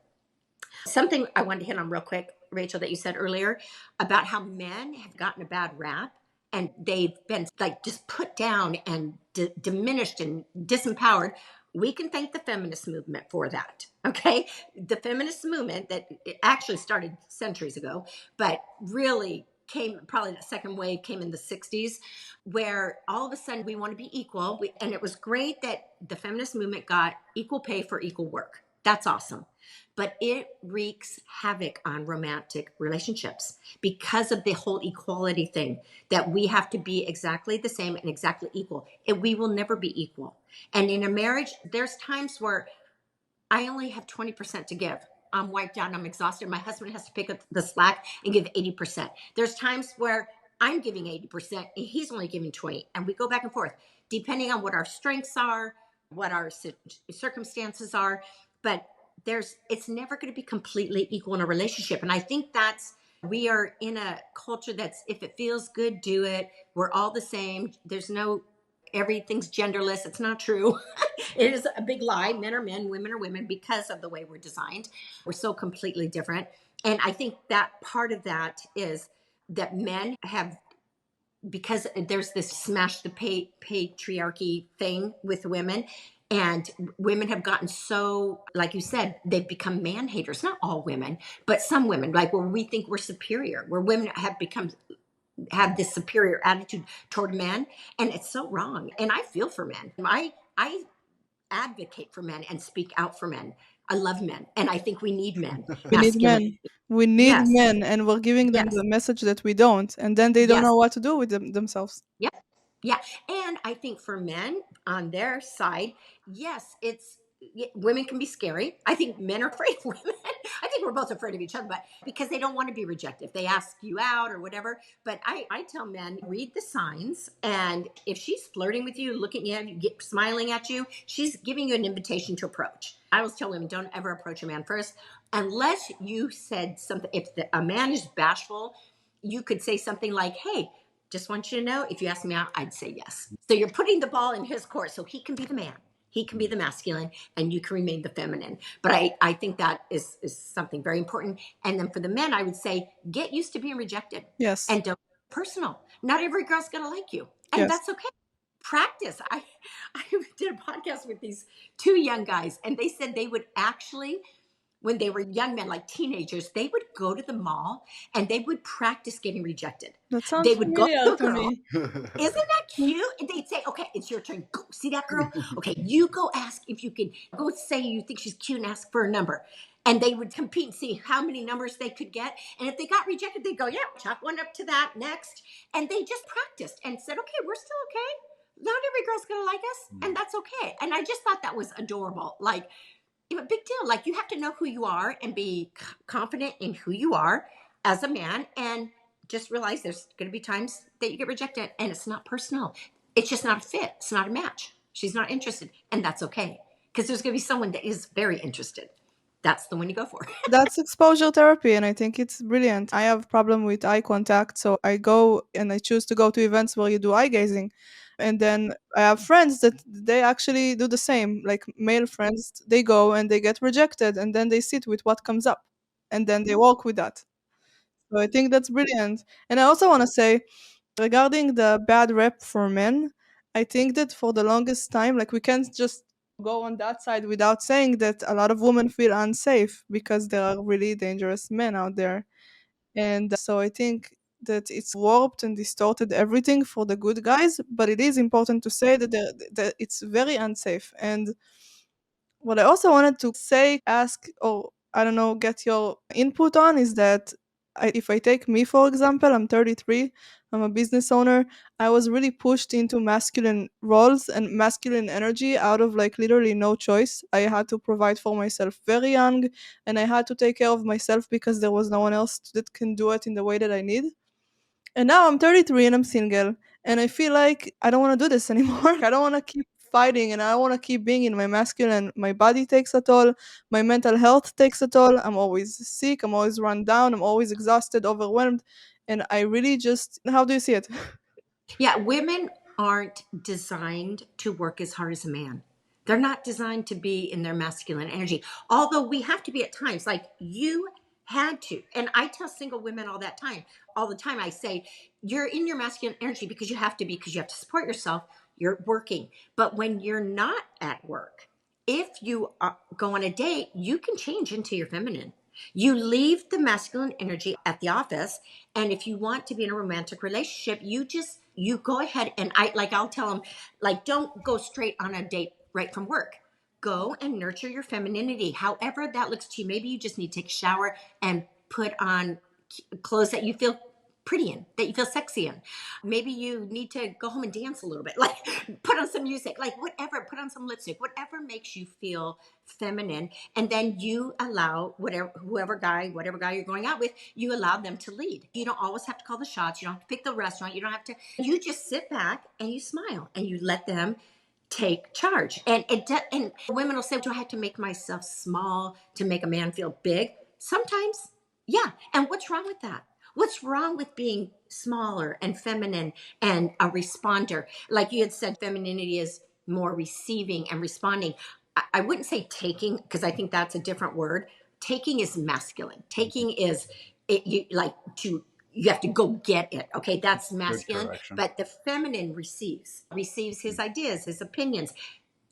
Something I wanted to hit on real quick, Rachel, that you said earlier about how men have gotten a bad rap and they've been like just put down and diminished and disempowered. We can thank the feminist movement for that. Okay. The feminist movement that it actually started centuries ago, but really came, probably the second wave came in the 60s, where all of a sudden we want to be equal. And it was great that the feminist movement got equal pay for equal work. That's awesome. But it wreaks havoc on romantic relationships because of the whole equality thing, that we have to be exactly the same and exactly equal. And we will never be equal. And in a marriage, there's times where I only have 20% to give. I'm wiped out. I'm exhausted. My husband has to pick up the slack and give 80%. There's times where I'm giving 80% and he's only giving 20. And we go back and forth, depending on what our strengths are, what our circumstances are. But it's never going to be completely equal in a relationship. And I think we are in a culture that's, if it feels good, do it. We're all the same. Everything's genderless. It's not true. It is a big lie. Men are men, women are women, because of the way we're designed. We're so completely different. And I think that part of that is that men have, because there's this smash the patriarchy thing with women, and women have gotten so, like you said, they've become man haters. Not all women, but some women, like where we think we're superior, where women have this superior attitude toward men, and it's so wrong. And I feel for men. I advocate for men and speak out for men. I love men, and I think we need men. We need Masculine. men. We need Yes. men, and we're giving them Yes. the message that we don't, and then they don't Yes. know what to do with themselves. Yep. Yeah. And I think for men on their side, yes, it's women can be scary. I think men are afraid of women. I think we're both afraid of each other, but because they don't want to be rejected. If they ask you out or whatever. But I tell men, read the signs. And if she's flirting with you, looking at you, smiling at you, she's giving you an invitation to approach. I always tell women, don't ever approach a man first unless you said something. If a man is bashful, you could say something like, hey, just want you to know, if you ask me out, I'd say yes. So you're putting the ball in his court so he can be the man. He can be the masculine and you can remain the feminine. But I think that is something very important. And then for the men, I would say, get used to being rejected. Yes. And don't personal. Not every girl's going to like you. And Yes. that's okay. Practice. I did a podcast with these two young guys, and they said they would actually, when they were young men, like teenagers, they would go to the mall and they would practice getting rejected. That sounds They would go familiar to a to girl. me. Isn't that cute? And they'd say, okay, it's your turn. Go see that girl. Okay, you go ask if you can go say you think she's cute and ask for a number. And they would compete and see how many numbers they could get. And if they got rejected, they'd go, yeah, chalk one up to that next. And they just practiced and said, okay, we're still okay. Not every girl's going to like us. And that's okay. And I just thought that was adorable. Like, a big deal. Like, you have to know who you are and be confident in who you are as a man, and just realize there's going to be times that you get rejected, and it's not personal. It's just not a fit. It's not a match. She's not interested, and that's okay, because there's going to be someone that is very interested. That's the one you go for. That's exposure therapy, and I think it's brilliant. I have problem with eye contact, so I go and I choose to go to events where you do eye gazing. And then I have friends that they actually do the same, like male friends. They go and they get rejected, and then they sit with what comes up, and then they walk with that. So I think that's brilliant. And I also want to say, regarding the bad rep for men, I think that for the longest time, like we can't just go on that side without saying that a lot of women feel unsafe because there are really dangerous men out there. And so I think that it's warped and distorted everything for the good guys, but it is important to say that it's very unsafe. And what I also wanted to say, ask, or I don't know, get your input on is that if I take me, for example, I'm 33, I'm a business owner. I was really pushed into masculine roles and masculine energy out of like literally no choice. I had to provide for myself very young, and I had to take care of myself because there was no one else that can do it in the way that I need. And now I'm 33 and I'm single, and I feel like I don't want to do this anymore. I don't want to keep fighting, and I want to keep being in my masculine. My body takes a toll, my mental health takes a toll. I'm always sick, I'm always run down, I'm always exhausted, overwhelmed, and I really just, how do you see it? Yeah, women aren't designed to work as hard as a man. They're not designed to be in their masculine energy. Although we have to be at times, like you had to. And I tell single women all the time, I say, you're in your masculine energy because you have to be, because you have to support yourself. You're working. But when you're not at work, if you go on a date, you can change into your feminine. You leave the masculine energy at the office, and if you want to be in a romantic relationship, you go ahead, and I'll tell them, like, don't go straight on a date right from work. Go and nurture your femininity, however that looks to you. Maybe you just need to take a shower and put on clothes that you feel pretty in, that you feel sexy in. Maybe you need to go home and dance a little bit, like put on some music, like whatever, put on some lipstick, whatever makes you feel feminine. And then you allow whatever guy you're going out with, you allow them to lead. You don't always have to call the shots. You don't have to pick the restaurant. You don't have to, you just sit back and you smile and you let them take charge. And women will say, do I have to make myself small to make a man feel big? Sometimes, yeah. And what's wrong with that? What's wrong with being smaller and feminine and a responder? Like you had said, femininity is more receiving and responding. I wouldn't say taking, because I think that's a different word. Taking is masculine. Taking is you have to go get it. Okay, that's masculine. But the feminine receives his ideas, his opinions.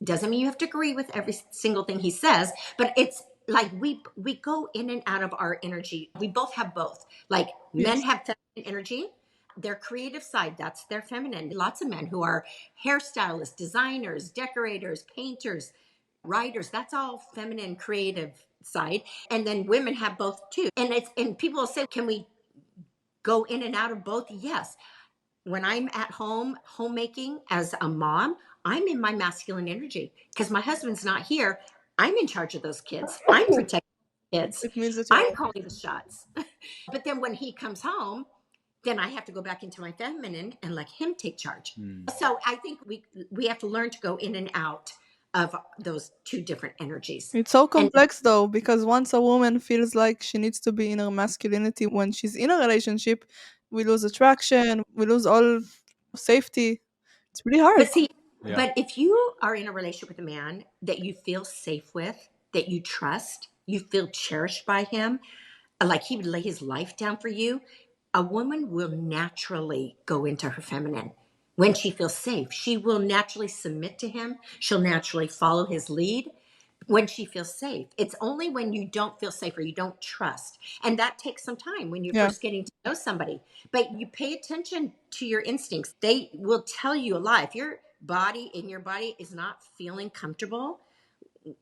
Doesn't mean you have to agree with every single thing he says, but it's like we go in and out of our energy. We both have both. Like men Yes. have feminine energy, their creative side, that's their feminine. Lots of men who are hairstylists, designers, decorators, painters, writers, that's all feminine creative side. And then women have both too. And people will say, can we go in and out of both? Yes. When I'm at home, homemaking as a mom, I'm in my masculine energy because my husband's not here. I'm in charge of those kids. I'm protecting kids. It means that I'm you're calling the shots. But then when he comes home, then I have to go back into my feminine and let him take charge. So I think we have to learn to go in and out of those two different energies. It's so And complex though, because once a woman feels like she needs to be in her masculinity when she's in a relationship, we lose attraction, we lose all safety. It's really hard. but see, Yeah. but if you are in a relationship with a man that you feel safe with, that you trust, you feel cherished by him, like he would lay his life down for you, a woman will naturally go into her feminine. When she feels safe, she will naturally submit to him. She'll naturally follow his lead when she feels safe. It's only when you don't feel safe or you don't trust. And that takes some time when you're Yeah. first getting to know somebody. But you pay attention to your instincts. They will tell you a lot. If your body is not feeling comfortable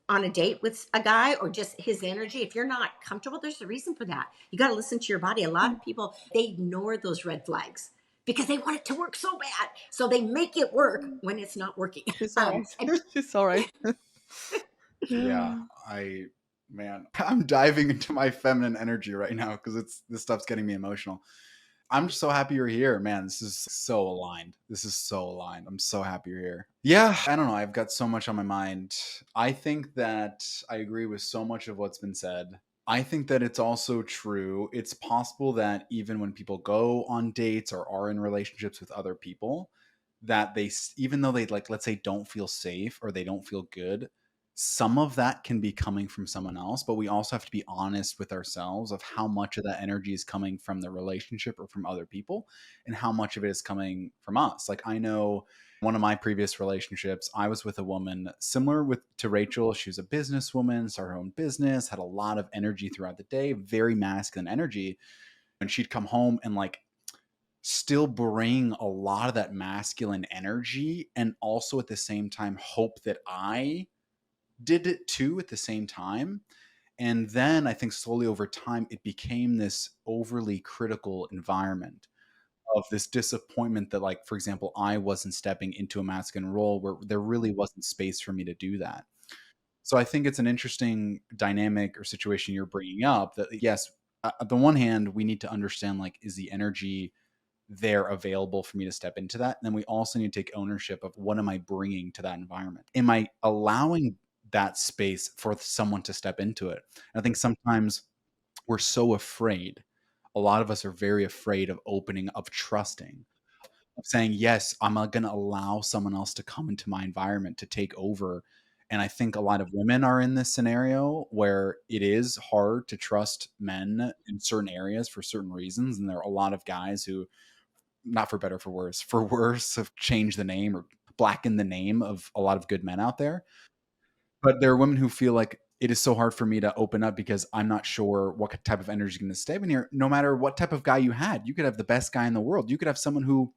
on a date with a guy, or just his energy, if you're not comfortable, there's a reason for that. You got to listen to your body. A lot of people, they ignore those red flags because they want it to work so bad. So they make it work when it's not working. She's alright. And She's alright. Yeah, I'm diving into my feminine energy right now because this stuff's getting me emotional. I'm just so happy you're here, man. This is so aligned. I'm so happy you're here. Yeah, I don't know. I've got so much on my mind. I think that I agree with so much of what's been said. I think that it's also true. It's possible that even when people go on dates or are in relationships with other people, that even though they, like, let's say, don't feel safe or they don't feel good, some of that can be coming from someone else, but we also have to be honest with ourselves of how much of that energy is coming from the relationship or from other people and how much of it is coming from us. Like, I know one of my previous relationships, I was with a woman similar to Rachel. She was a businesswoman, started her own business, had a lot of energy throughout the day, very masculine energy. And she'd come home and, like, still bring a lot of that masculine energy and also at the same time hope that I did it too at the same time. And then I think slowly over time, it became this overly critical environment of this disappointment that, like, for example, I wasn't stepping into a masculine role where there really wasn't space for me to do that. So I think it's an interesting dynamic or situation you're bringing up that, yes, on the one hand, we need to understand, like, is the energy there available for me to step into that? And then we also need to take ownership of what am I bringing to that environment? Am I allowing that space for someone to step into it? And I think sometimes we're so afraid. A lot of us are very afraid of opening, of trusting, of saying, yes, I'm going to allow someone else to come into my environment to take over. And I think a lot of women are in this scenario where it is hard to trust men in certain areas for certain reasons. And there are a lot of guys who, not for better, for worse, have changed the name or blackened the name of a lot of good men out there. But there are women who feel like it is so hard for me to open up because I'm not sure what type of energy is going to stay in here. No matter what type of guy you had, you could have the best guy in the world. You could have someone who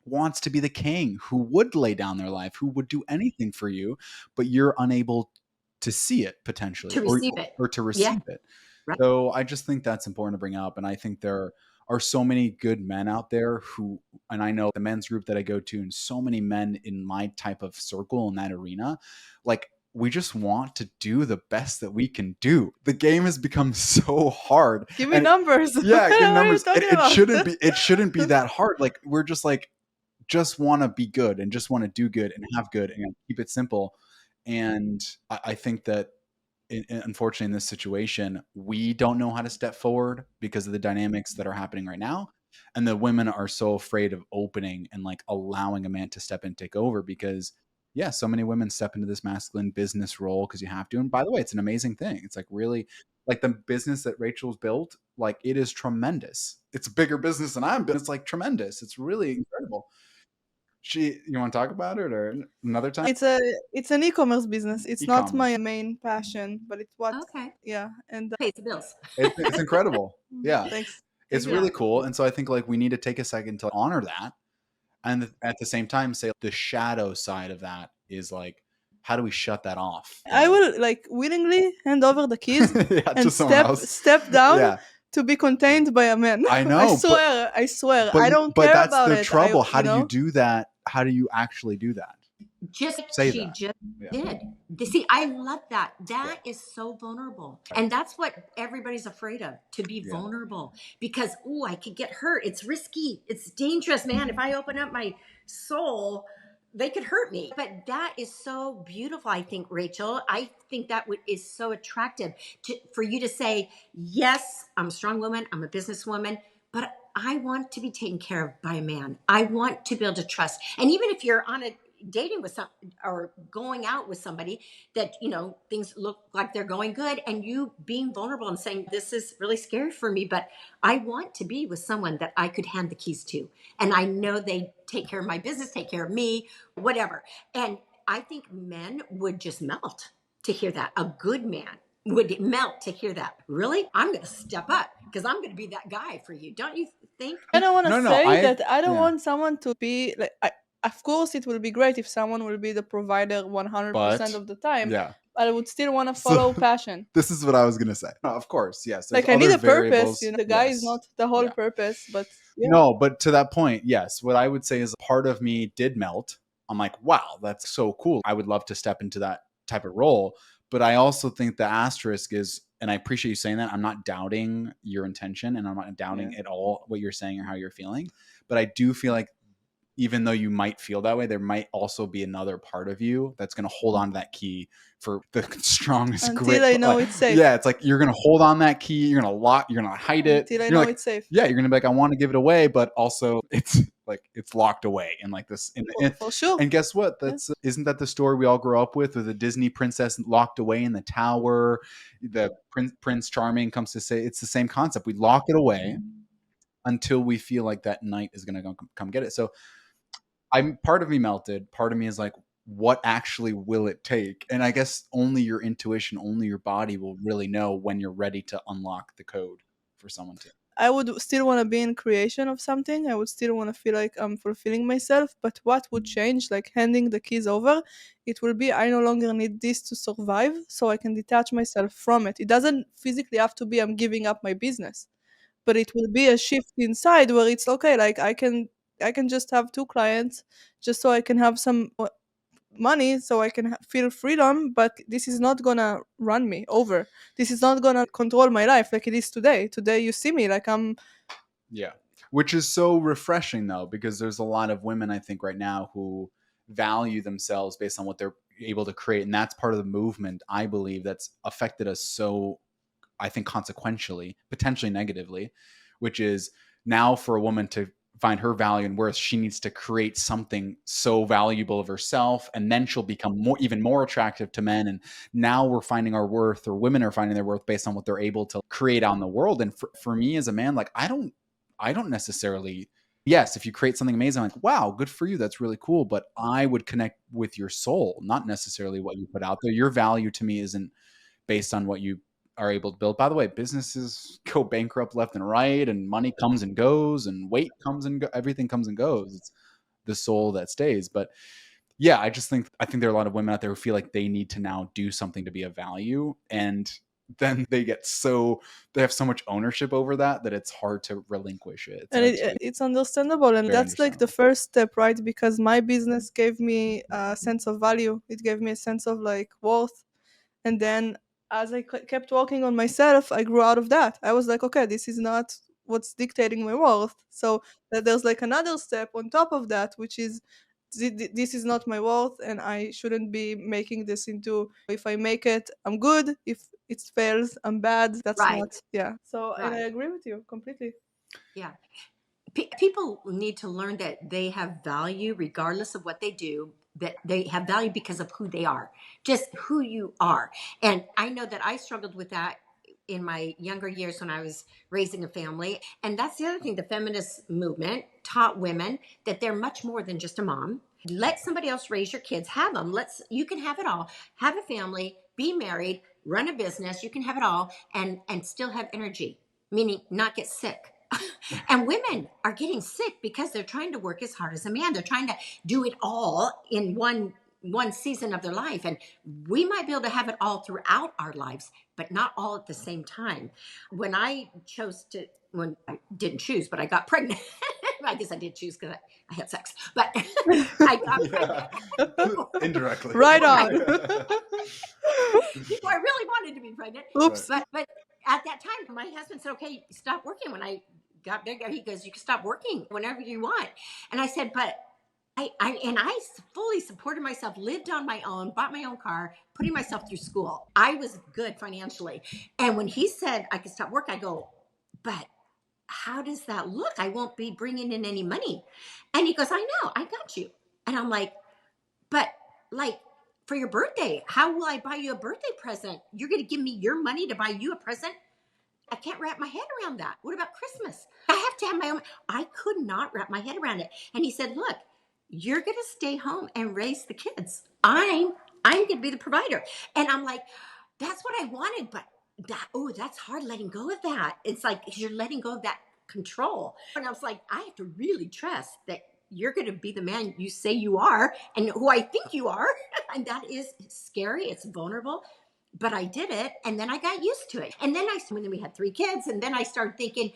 wants to be the king, who would lay down their life, who would do anything for you, but you're unable to see it potentially to receive it. or to Yeah. receive it. Right. So I just think that's important to bring up. And I think there are so many good men out there who, and I know the men's group that I go to, and so many men in my type of circle in that arena, like, we just want to do the best that we can do. The game has become so hard. Give me numbers. Yeah, give What are you numbers. talking It about? shouldn't be that hard. Like, we're just like, just want to be good and just want to do good and have good and keep it simple. And I think that unfortunately in this situation, we don't know how to step forward because of the dynamics that are happening right now. And the women are so afraid of opening and, like, allowing a man to step in and take over because, yeah, so many women step into this masculine business role because you have to. And by the way, it's an amazing thing. It's like, really, like, the business that Rachel's built, like, it is tremendous. It's a bigger business than I'm building. It's like tremendous. It's really incredible. You want to talk about it or another time? It's an e-commerce business. It's not E-commerce. my main passion, but it's what Okay. yeah, and Pays the bills. It's incredible. Yeah. thanks. It's Yeah. really cool. And so I think, like, we need to take a second to honor that. And at the same time, say the shadow side of that is, like, how do we shut that off? I will, like, willingly hand over the keys Yeah, and to someone else. step down Yeah. to be contained by a man. I know, I swear. But I don't but care that's about the it. trouble. How do you do that? How do you actually do that? just like Say she that. just Yeah. did. See, I love that. That Yeah. is so vulnerable. And that's what everybody's afraid of, to be Yeah. vulnerable. Because, oh, I could get hurt. It's risky. It's dangerous, man. If I open up my soul, they could hurt me. But that is so beautiful, I think, Rachel. I think that is so attractive for you to say, yes, I'm a strong woman. I'm a businesswoman. But I want to be taken care of by a man. I want to build a trust. And even if you're on a dating with some or going out with somebody that things look like they're going good, and you being vulnerable and saying, this is really scary for me, but I want to be with someone that I could hand the keys to, and I know they take care of my business, take care of me, whatever. And I think men would just melt to hear that. A good man would melt to hear that. Really? I'm going to step up because I'm going to be that guy for you. Don't you think? I don't want to No, say that I don't yeah. want someone to be like. Of course, it will be great if someone will be the provider 100% But of the time. yeah. But I would still want to So follow passion. this is what I was gonna say. No, of course, yes. There's Like I other need a purpose. variables. The guy is Yes. not the whole Yeah. purpose, but yeah. No, but to that point, yes. What I would say is part of me did melt. I'm like, wow, that's so cool. I would love to step into that type of role. But I also think the asterisk is, and I appreciate you saying that. I'm not doubting your intention, and I'm not doubting at all what you're saying or how you're feeling. But I do feel like even though you might feel that way, there might also be another part of you that's going to hold on to that key for the strongest Until grip. I know it's safe. Yeah, it's like you're going to hold on that key, you're going to lock, you're going to hide it. Until I You're know like, it's safe. yeah, you're going to be like, I want to give it away, but also it's like it's locked away in like this. For sure. And guess what? That's isn't that the story we all grow up with a Disney princess locked away in the tower? The Prince Charming comes to say it's the same concept. We lock it away until we feel like that knight is going to come get it. So I'm part of me melted. Part of me is like, what actually will it take? And I guess only your intuition, only your body will really know when you're ready to unlock the code for someone to. I would still want to be in creation of something. I would still want to feel like I'm fulfilling myself. But what would change, like handing the keys over, it will be I no longer need this to survive, so I can detach myself from it. It doesn't physically have to be I'm giving up my business, but it will be a shift inside where it's okay. Like I can just have two clients, just so I can have some money, so I can feel freedom. But this is not gonna run me over. This is not gonna control my life like it is today. Today you see me like I'm. Yeah. Which is so refreshing though, because there's a lot of women I think right now who value themselves based on what they're able to create. And that's part of the movement, I believe, that's affected us so, I think, consequentially, potentially negatively, which is now for a woman to find her value and worth, she needs to create something so valuable of herself, and then she'll become even more attractive to men. And now we're finding our worth, or women are finding their worth based on what they're able to create out in the world. And for me as a man, like I don't necessarily, yes, if you create something amazing, like, wow, good for you, that's really cool, but I would connect with your soul, not necessarily what you put out there. Your value to me isn't based on what you are able to build. By the way, businesses go bankrupt left and right, and money comes and goes, and weight comes and everything comes and goes. It's the soul that stays. But yeah, I think there are a lot of women out there who feel like they need to now do something to be of value, and then they have so much ownership over that it's hard to relinquish it. And it's understandable, and that's like the first step, right? Because my business gave me a sense of value. It gave me a sense of like worth. And then as I kept working on myself, I grew out of that. I was like, okay, this is not what's dictating my worth. So there's like another step on top of that, which is this is not my worth, and I shouldn't be making this into, if I make it, I'm good. If it fails, I'm bad. That's Right. not, yeah. So, and I Right. agree with you completely. Yeah. People need to learn that they have value regardless of what they do, that they have value because of who they are, just who you are. And I know that I struggled with that in my younger years when I was raising a family. And that's the other thing, the feminist movement taught women that they're much more than just a mom. Let somebody else raise your kids, have them. You can have it all. Have a family, be married, run a business, you can have it all and still have energy, meaning not get sick. And women are getting sick because they're trying to work as hard as a man. They're trying to do it all in one season of their life. And we might be able to have it all throughout our lives, but not all at the same time. When I didn't choose, but I got pregnant I guess I did choose because I had sex, but I got pregnant. Indirectly. Right on. People, I really wanted to be pregnant. Oops. But at that time, my husband said, okay, stop working. When I got bigger, he goes, you can stop working whenever you want. And I said, but I fully supported myself, lived on my own, bought my own car, putting myself through school. I was good financially. And when he said I could stop work, I go, but how does that look? I won't be bringing in any money. And he goes, I know, I got you. And I'm like, but like for your birthday, how will I buy you a birthday present? You're going to give me your money to buy you a present? I can't wrap my head around that. What about Christmas? I have to have my own. I could not wrap my head around it. And he said, look, you're going to stay home and raise the kids. I'm going to be the provider. And I'm like, that's what I wanted, but that's hard letting go of that. It's like you're letting go of that control. And I was like, I have to really trust that you're going to be the man you say you are and who I think you are. And that is scary. It's vulnerable. But I did it, and then I got used to it. And then we had 3 kids, and then I started thinking,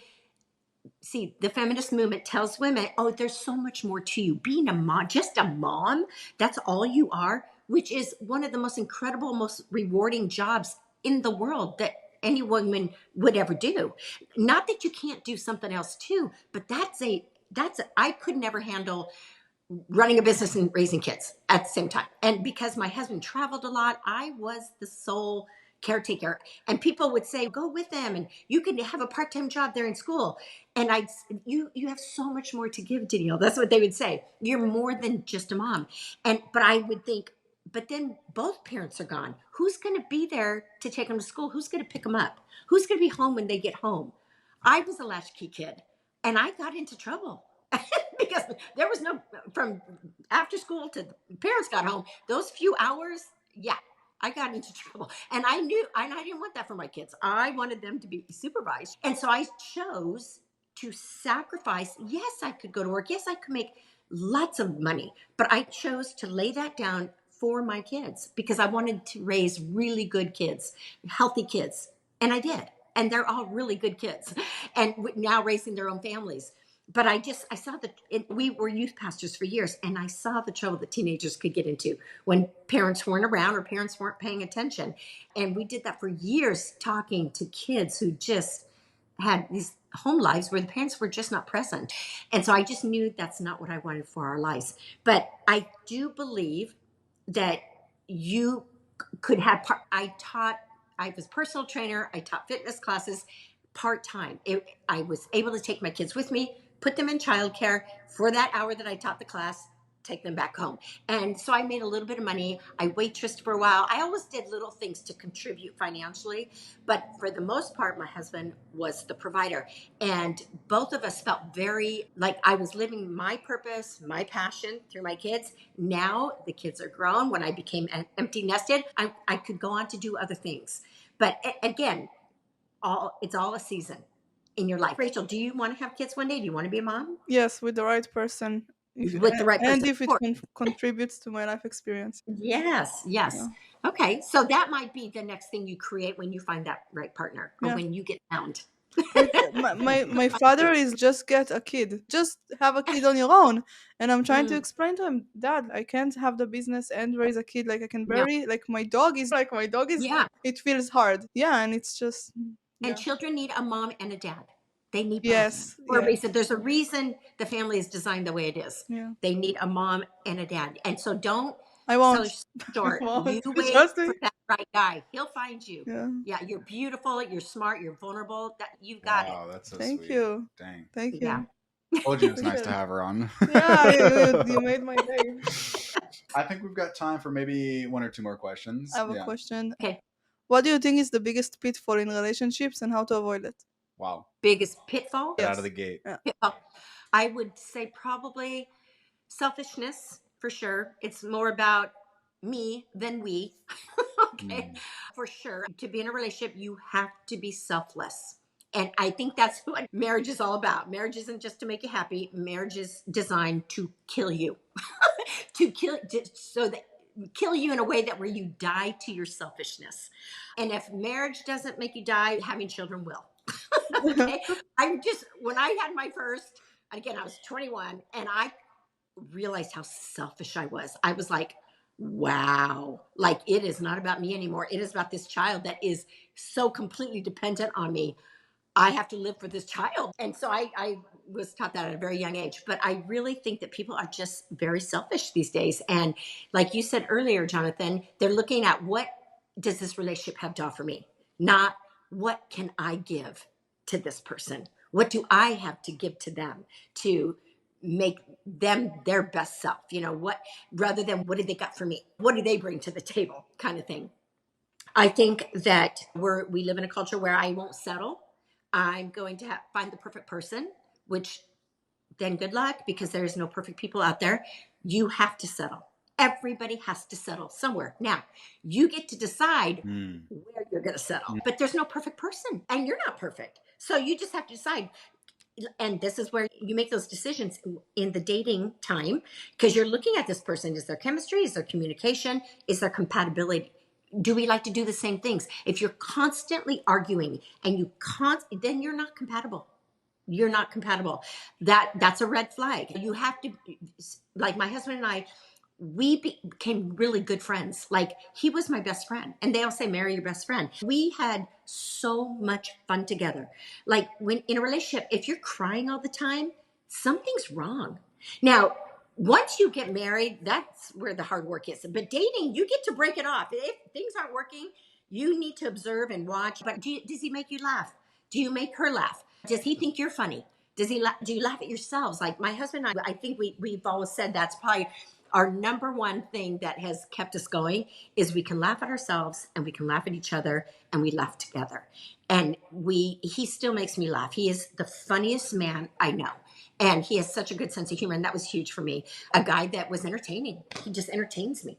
see, the feminist movement tells women, oh, there's so much more to you. Being a mom, just a mom, that's all you are, which is one of the most incredible, most rewarding jobs in the world that any woman would ever do. Not that you can't do something else too, but I could never handle running a business and raising kids at the same time. And because my husband traveled a lot, I was the sole caretaker. And people would say, go with them and you can have a part-time job there in school. And you have so much more to give, Danielle. That's what they would say. You're more than just a mom. But I would think, but then both parents are gone. Who's going to be there to take them to school? Who's going to pick them up? Who's going to be home when they get home? I was a latchkey kid and I got into trouble. Because there was no, from after school to parents got home, those few hours, I got into trouble. And I didn't want that for my kids. I wanted them to be supervised. And so I chose to sacrifice. Yes, I could go to work. Yes, I could make lots of money, but I chose to lay that down for my kids because I wanted to raise really good kids, healthy kids. And I did. And they're all really good kids and now raising their own families. But I saw we were youth pastors for years, and I saw the trouble that teenagers could get into when parents weren't around or parents weren't paying attention. And we did that for years, talking to kids who just had these home lives where the parents were just not present. And so I just knew that's not what I wanted for our lives. But I do believe that you could have I was personal trainer. I taught fitness classes part-time. I was able to take my kids with me, put them in childcare for that hour that I taught the class, take them back home. And so I made a little bit of money. I waitressed for a while. I always did little things to contribute financially, but for the most part, my husband was the provider. And both of us felt very like I was living my purpose, my passion through my kids. Now the kids are grown. When I became empty nested, I could go on to do other things. But again, it's all a season in your life. Rachel, do you want to have kids one day? Do you want to be a mom? Yes, with the right person. With the right person. And if it contributes to my life experience. Yes. Yeah. Okay, so that might be the next thing you create when you find that right partner or when you get found. my father is just get a kid. Just have a kid on your own. And I'm trying to explain to him, Dad, I can't have the business and raise a kid. Like I can barely like my dog is it feels hard. Yeah, and it's just And children need a mom and a dad. They need both. Yes. For a reason. There's a reason the family is designed the way it is. Yeah. They need a mom and a dad. And so don't I won't. short. You wait for that right guy. He'll find you. Yeah, you're beautiful, you're smart, you're vulnerable. You've got it. Wow, that's so Thank sweet. you. Dang. Thank you. Yeah. Told you it's nice to have her on. Yeah, you made my day. I think we've got time for maybe 1 or 2 more questions. I have a question. Okay. What do you think is the biggest pitfall in relationships and how to avoid it? Wow. Biggest pitfall? Get out of the gate. Yeah. Pitfall. I would say probably selfishness for sure. It's more about me than we. Okay. For sure. To be in a relationship, you have to be selfless. And I think that's what marriage is all about. Marriage isn't just to make you happy. Marriage is designed to kill you. Kill you in a way that where you die to your selfishness. And if marriage doesn't make you die, having children will. Okay. When I had my first, Again, I was 21 and I realized how selfish I was. I was like, wow, like it is not about me anymore. It is about this child that is so completely dependent on me. I have to live for this child. And so I was taught that at a very young age. But I really think that people are just very selfish these days. And like you said earlier, Jonathan, they're looking at what does this relationship have to offer me? Not what can I give to this person? What do I have to give to them to make them their best self? You know, what rather than what did they got for me? What do they bring to the table kind of thing? I think that we live in a culture where I won't settle. I'm going to find the perfect person, which then good luck because there's no perfect people out there. You have to settle. Everybody has to settle somewhere. Now, you get to decide where you're going to settle, but there's no perfect person and you're not perfect. So you just have to decide. And this is where you make those decisions in the dating time because you're looking at this person. Is there chemistry? Is there communication? Is there compatibility? Do we like to do the same things? If you're constantly arguing and then you're not compatible. You're not compatible. That's a red flag. You have to, like my husband and I, we became really good friends. Like he was my best friend, and they all say marry your best friend. We had so much fun together. Like when in a relationship, if you're crying all the time, something's wrong. Now, once you get married, that's where the hard work is. But dating, you get to break it off. If things aren't working, you need to observe and watch. But does he make you laugh? Do you make her laugh? Does he think you're funny? Do you laugh at yourselves? Like my husband and I think we've always said that's probably our number one thing that has kept us going is we can laugh at ourselves and we can laugh at each other and we laugh together. And he still makes me laugh. He is the funniest man I know. And he has such a good sense of humor. And that was huge for me. A guy that was entertaining. He just entertains me.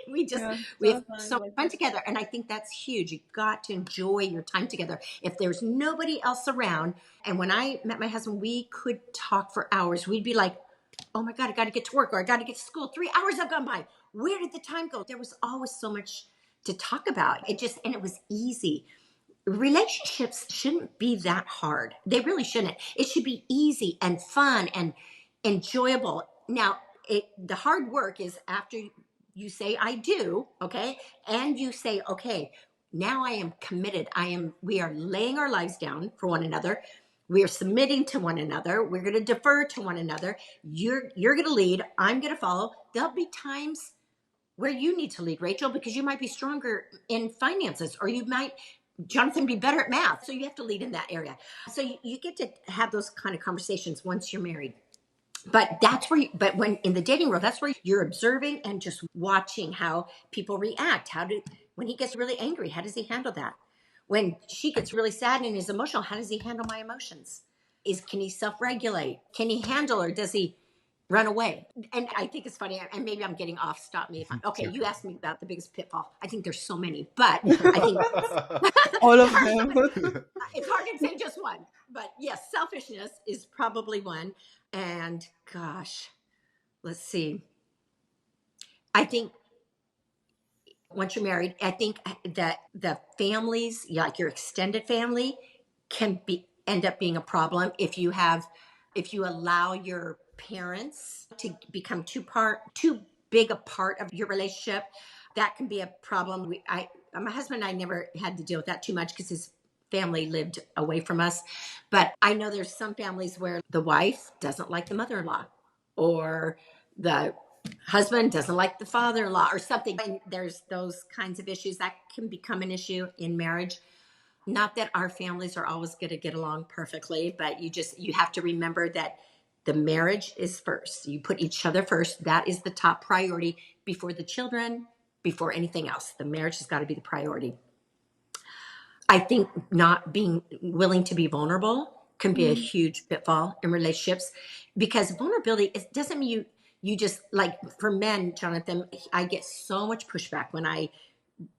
Yeah, We have Jonathan, so much like fun together. And I think that's huge. You've got to enjoy your time together. If there's nobody else around, and when I met my husband, we could talk for hours. We'd be like, oh my God, I got to get to work or I got to get to school. 3 hours have gone by. Where did the time go? There was always so much to talk about. And it was easy. Relationships shouldn't be that hard. They really shouldn't. It should be easy and fun and enjoyable. Now, the hard work is after you say I do, okay? And you say, okay, now I am committed. We are laying our lives down for one another. We are submitting to one another. We're going to defer to one another. You're going to lead. I'm going to follow. There'll be times where you need to lead, Rachel, because you might be stronger in finances or you might, Jonathan, be better at math. So you have to lead in that area. So you get to have those kind of conversations once you're married. But but when in the dating world, that's where you're observing and just watching how people react. When he gets really angry, how does he handle that? When she gets really sad and is emotional, how does he handle my emotions? Can he self-regulate? Can he handle or does he run away? And I think it's funny, and maybe I'm getting off. Stop me if I'm okay. You asked me about the biggest pitfall. I think there's so many, but I think all there of are so them. many. It's hard to say just one, but yes, selfishness is probably one. And gosh, let's see. I think once you're married, I think that the families, like your extended family, can be end up being a problem if you allow your parents to become too big a part of your relationship. That can be a problem. My husband and I never had to deal with that too much because his family lived away from us. But I know there's some families where the wife doesn't like the mother-in-law or the husband doesn't like the father-in-law or something. And there's those kinds of issues that can become an issue in marriage. Not that our families are always going to get along perfectly, but you have to remember that the marriage is first. You put each other first. That is the top priority before the children, before anything else. The marriage has got to be the priority. I think not being willing to be vulnerable can be a huge pitfall in relationships because vulnerability doesn't mean you just like for men, Jonathan, I get so much pushback when I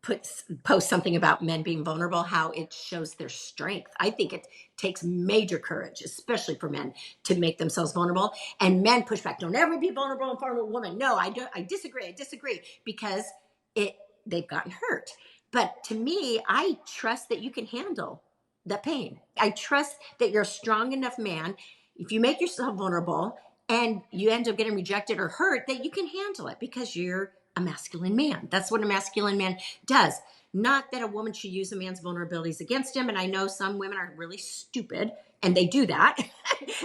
post something about men being vulnerable, how it shows their strength. I think it takes major courage, especially for men, to make themselves vulnerable. And men push back. Don't ever be vulnerable in front of a woman. No, I don't. I disagree because they've gotten hurt. But to me, I trust that you can handle the pain. I trust that you're a strong enough man. if you make yourself vulnerable and you end up getting rejected or hurt, that you can handle it because you're a masculine man. That's what a masculine man does. Not that a woman should use a man's vulnerabilities against him. And I know some women are really stupid and they do that.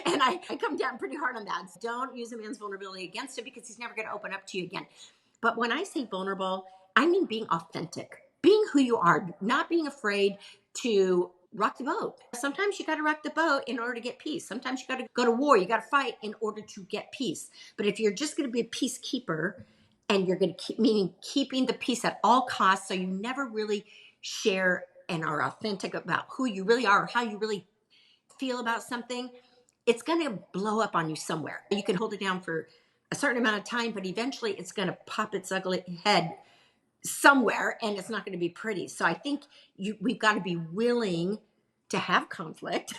And I come down pretty hard on that. Don't use a man's vulnerability against him because he's never going to open up to you again. But when I say vulnerable, I mean being authentic, being who you are, not being afraid to rock the boat. Sometimes you got to rock the boat in order to get peace. Sometimes you got to go to war. You got to fight in order to get peace. But if you're just going to be a peacekeeper and you're going to keep, meaning keeping the peace at all costs, so you never really share and are authentic about who you really are or how you really feel about something, it's going to blow up on you somewhere. You can hold it down for a certain amount of time, but eventually it's going to pop its ugly head somewhere and it's not going to be pretty. So I think we've got to be willing to have conflict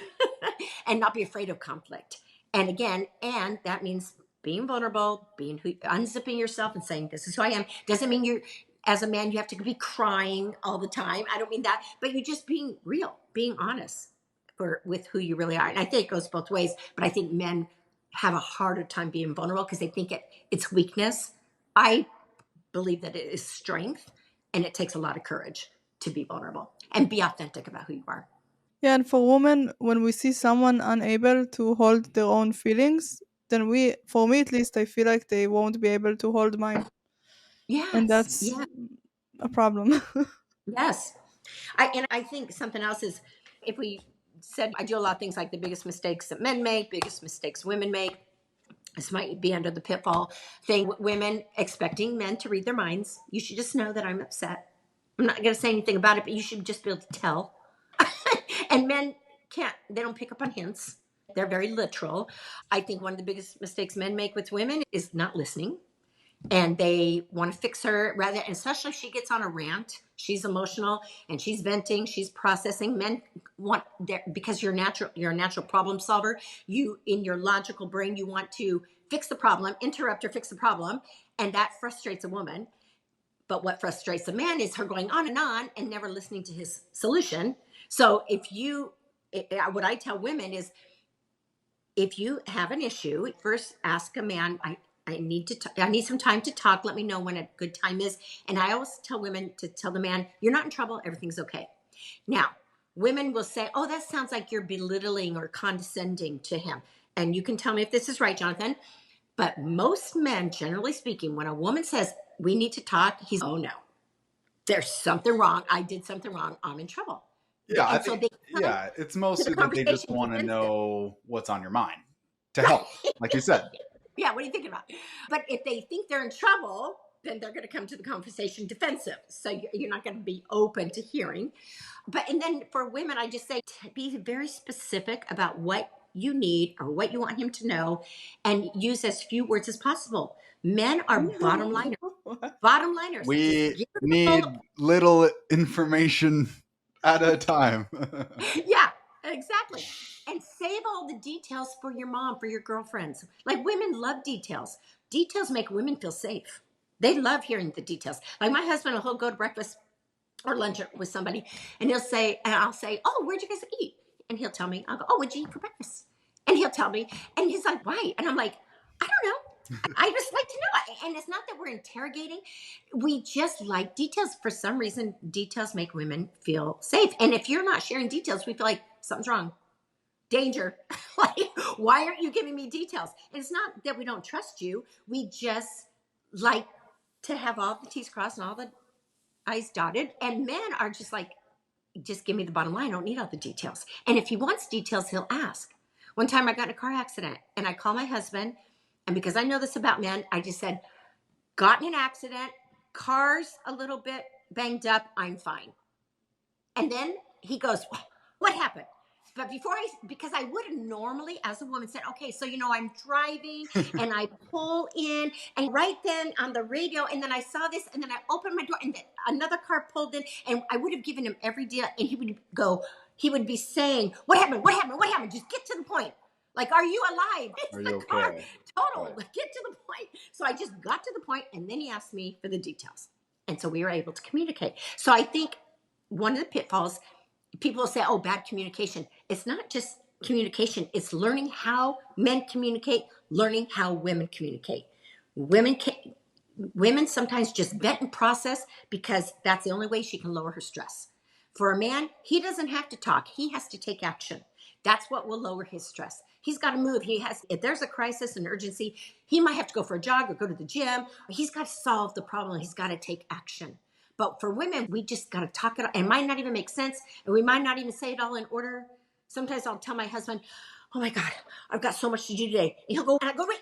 and not be afraid of conflict. And again, and that means being vulnerable, unzipping yourself and saying, this is who I am. Doesn't mean you're, as a man, you have to be crying all the time. I don't mean that, but you're just being real, being honest with who you really are. And I think it goes both ways, but I think men have a harder time being vulnerable because they think it's weakness. I believe that it is strength, and it takes a lot of courage to be vulnerable and be authentic about who you are. Yeah, and for women, when we see someone unable to hold their own feelings, then for me at least, I feel like they won't be able to hold mine. And Yes, that's yeah, a problem. yes. I think something else is, if we said, I do a lot of things like the biggest mistakes that men make, biggest mistakes women make. This might be under the pitfall thing. Women expecting men to read their minds. You should just know that I'm upset. I'm not going to say anything about it, but you should just be able to tell. And men can't, they don't pick up on hints. They're very literal. I think one of the biggest mistakes men make with women is not listening. And they want to fix her rather, and especially if she gets on a rant, she's emotional and she's venting, she's processing. Men want because you're a natural problem solver. You, in your logical brain, you want to fix the problem, interrupt or fix the problem, and that frustrates a woman. But what frustrates a man is her going on and never listening to his solution. So what I tell women is, if you have an issue, first ask a man, I need some time to talk. Let me know when a good time is. And I always tell women to tell the man, you're not in trouble. Everything's okay. Now, women will say, oh, that sounds like you're belittling or condescending to him. And you can tell me if this is right, Jonathan. But most men, generally speaking, when a woman says, we need to talk, he's, oh no, there's something wrong. I did something wrong. I'm in trouble. Yeah, I And so think they come it's to the mostly that they just conversation want to defensive. know what's on your mind to help, like you said. Yeah, what are you thinking about? But if they think they're in trouble, then they're going to come to the conversation defensive. So you're not going to be open to hearing. And then for women, I just say be very specific about what you need or what you want him to know, and use as few words as possible. Men are bottom liners. Bottom liners. Just We give them the need full. little information at a time. Yeah, exactly. And save all the details for your mom, for your girlfriends. Like, women love details. Details make women feel safe. They love hearing the details. Like, my husband will go to breakfast or lunch with somebody, and I'll say, oh, where'd you guys eat? And he'll tell me. I'll go, oh, what'd you eat for breakfast? And he'll tell me. And he's like, why? And I'm like, I don't know. I just like to know. And it's not that we're interrogating. We just like details. For some reason, details make women feel safe. And if you're not sharing details, we feel like something's wrong. Danger. Like, why aren't you giving me details? And it's not that we don't trust you. We just like to have all the T's crossed and all the I's dotted. And men are just like, just give me the bottom line. I don't need all the details. And if he wants details, he'll ask. One time I got in a car accident and I called my husband. And because I know this about men, I just said, got in an accident, car's a little bit banged up, I'm fine. And then he goes, what happened? But because I would have normally, as a woman, said, okay, so, I'm driving and I pull in, and right then on the radio, and then I saw this, and then I opened my door, and then another car pulled in, and I would have given him every deal, and he would be saying, what happened? What happened? What happened? Just get to the point. Like, are you alive? It's Are you the car. okay? Total. Right. Get to the point. So I just got to the point, and then he asked me for the details. And so we were able to communicate. So I think one of the pitfalls, people will say, oh, bad communication. It's not just communication. It's learning how men communicate, learning how women communicate. Women can, women sometimes just vent and process because that's the only way she can lower her stress. For a man, he doesn't have to talk. He has to take action. That's what will lower his stress. He's got to move. If there's a crisis, an urgency, he might have to go for a jog or go to the gym. He's got to solve the problem. He's got to take action. But for women, we just got to talk it out. And it might not even make sense. And we might not even say it all in order. Sometimes I'll tell my husband, oh my God, I've got so much to do today. And he'll go, and I go, wait,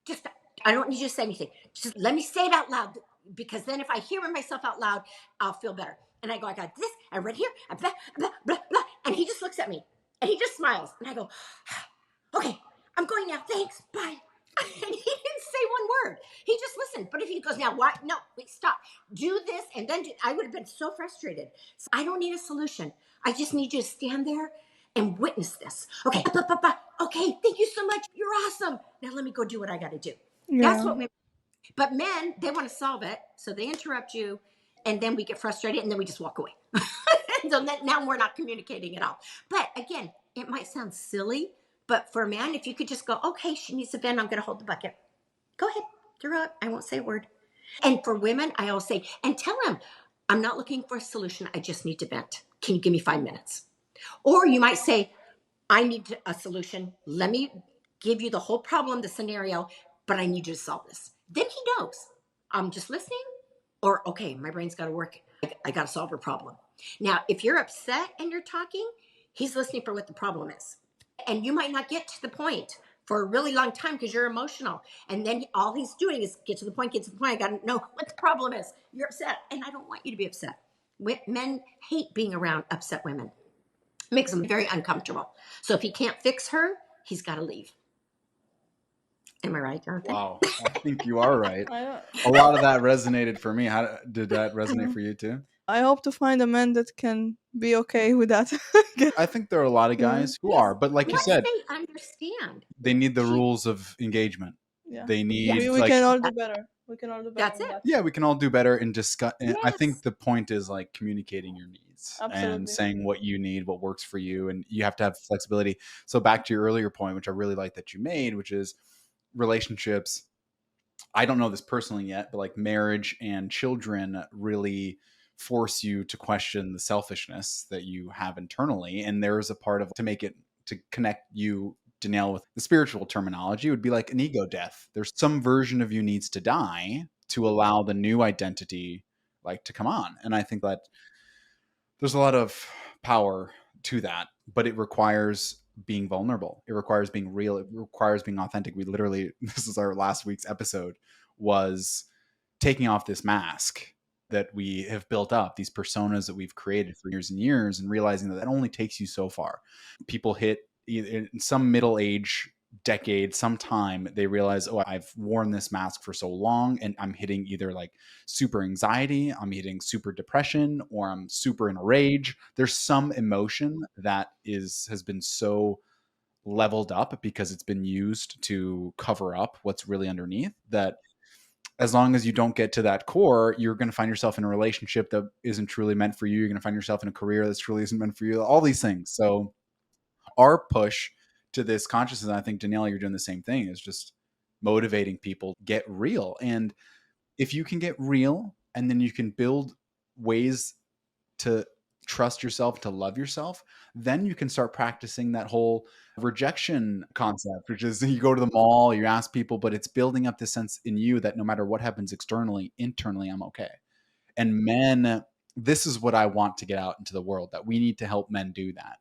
just, I don't need you to say anything. Just let me say it out loud. Because then if I hear myself out loud, I'll feel better. And I go, I got this, I read here, blah, blah, blah, blah. And he just looks at me and he just smiles. And I go, okay, I'm going now. Thanks. Bye. And he didn't say one word. He just listened. But if he goes, now what? No, wait, stop. Do this. And then I would have been so frustrated. So I don't need a solution. I just need you to stand there and witness this. Okay. Okay. Thank you so much. You're awesome. Now let me go do what I got to do. Yeah. That's what women. But men, they want to solve it. So they interrupt you. And then we get frustrated and then we just walk away. So now we're not communicating at all. But again, it might sound silly. But for a man, if you could just go, okay, she needs a vent, I'm going to hold the bucket. Go ahead, throw it. I won't say a word. And for women, I always say, and tell them, I'm not looking for a solution. I just need to vent. Can you give me 5 minutes? Or you might say, I need a solution. Let me give you the whole problem, the scenario, but I need you to solve this. Then he knows I'm just listening. Or, okay, my brain's got to work. I got to solve her problem. Now, if you're upset and you're talking, he's listening for what the problem is. And you might not get to the point for a really long time because you're emotional. And then all he's doing is get to the point. I got to know what the problem is. You're upset. And I don't want you to be upset. Men hate being around upset women. It makes them very uncomfortable. So if he can't fix her, he's got to leave. Am I right, Jonathan? Wow, I think you are right. A lot of that resonated for me. How did that resonate for you too? I hope to find a man that can be okay with that. I think there are a lot of guys who are, but like you said, they understand. they need the rules of engagement. Yeah. They need we can all do better. We can all do better. That's it. Yeah, we can all do better and discuss. Yes. I think the point is like communicating your needs Absolutely. and saying what you need, what works for you, and you have to have flexibility. So back to your earlier point, which I really like that you made, which is relationships. I don't know this personally yet, but like marriage and children really force you to question the selfishness that you have internally. And there's a part of to connect you, Danielle, with the spiritual terminology would be like an ego death. There's some version of you needs to die to allow the new identity like to come on. And I think that there's a lot of power to that, but it requires being vulnerable. It requires being real. It requires being authentic. We literally, this is our last week's episode, was taking off this mask that we have built up, these personas that we've created for years and years, and realizing that only takes you so far. People hit in some middle age decade, sometime they realize, oh, I've worn this mask for so long and I'm hitting either like super anxiety, I'm hitting super depression, or I'm super in a rage. There's some emotion that has been so leveled up because it's been used to cover up what's really underneath, that as long as you don't get to that core, you're going to find yourself in a relationship that isn't truly meant for you. You're going to find yourself in a career that truly isn't meant for you. All these things. So our push to this consciousness, and I think Danielle, you're doing the same thing, is just motivating people to get real. And if you can get real, and then you can build ways to trust yourself, to love yourself, then you can start practicing that whole rejection concept, which is you go to the mall, you ask people, but it's building up this sense in you that no matter what happens externally, internally, I'm okay. And men, this is what I want to get out into the world, that we need to help men do that,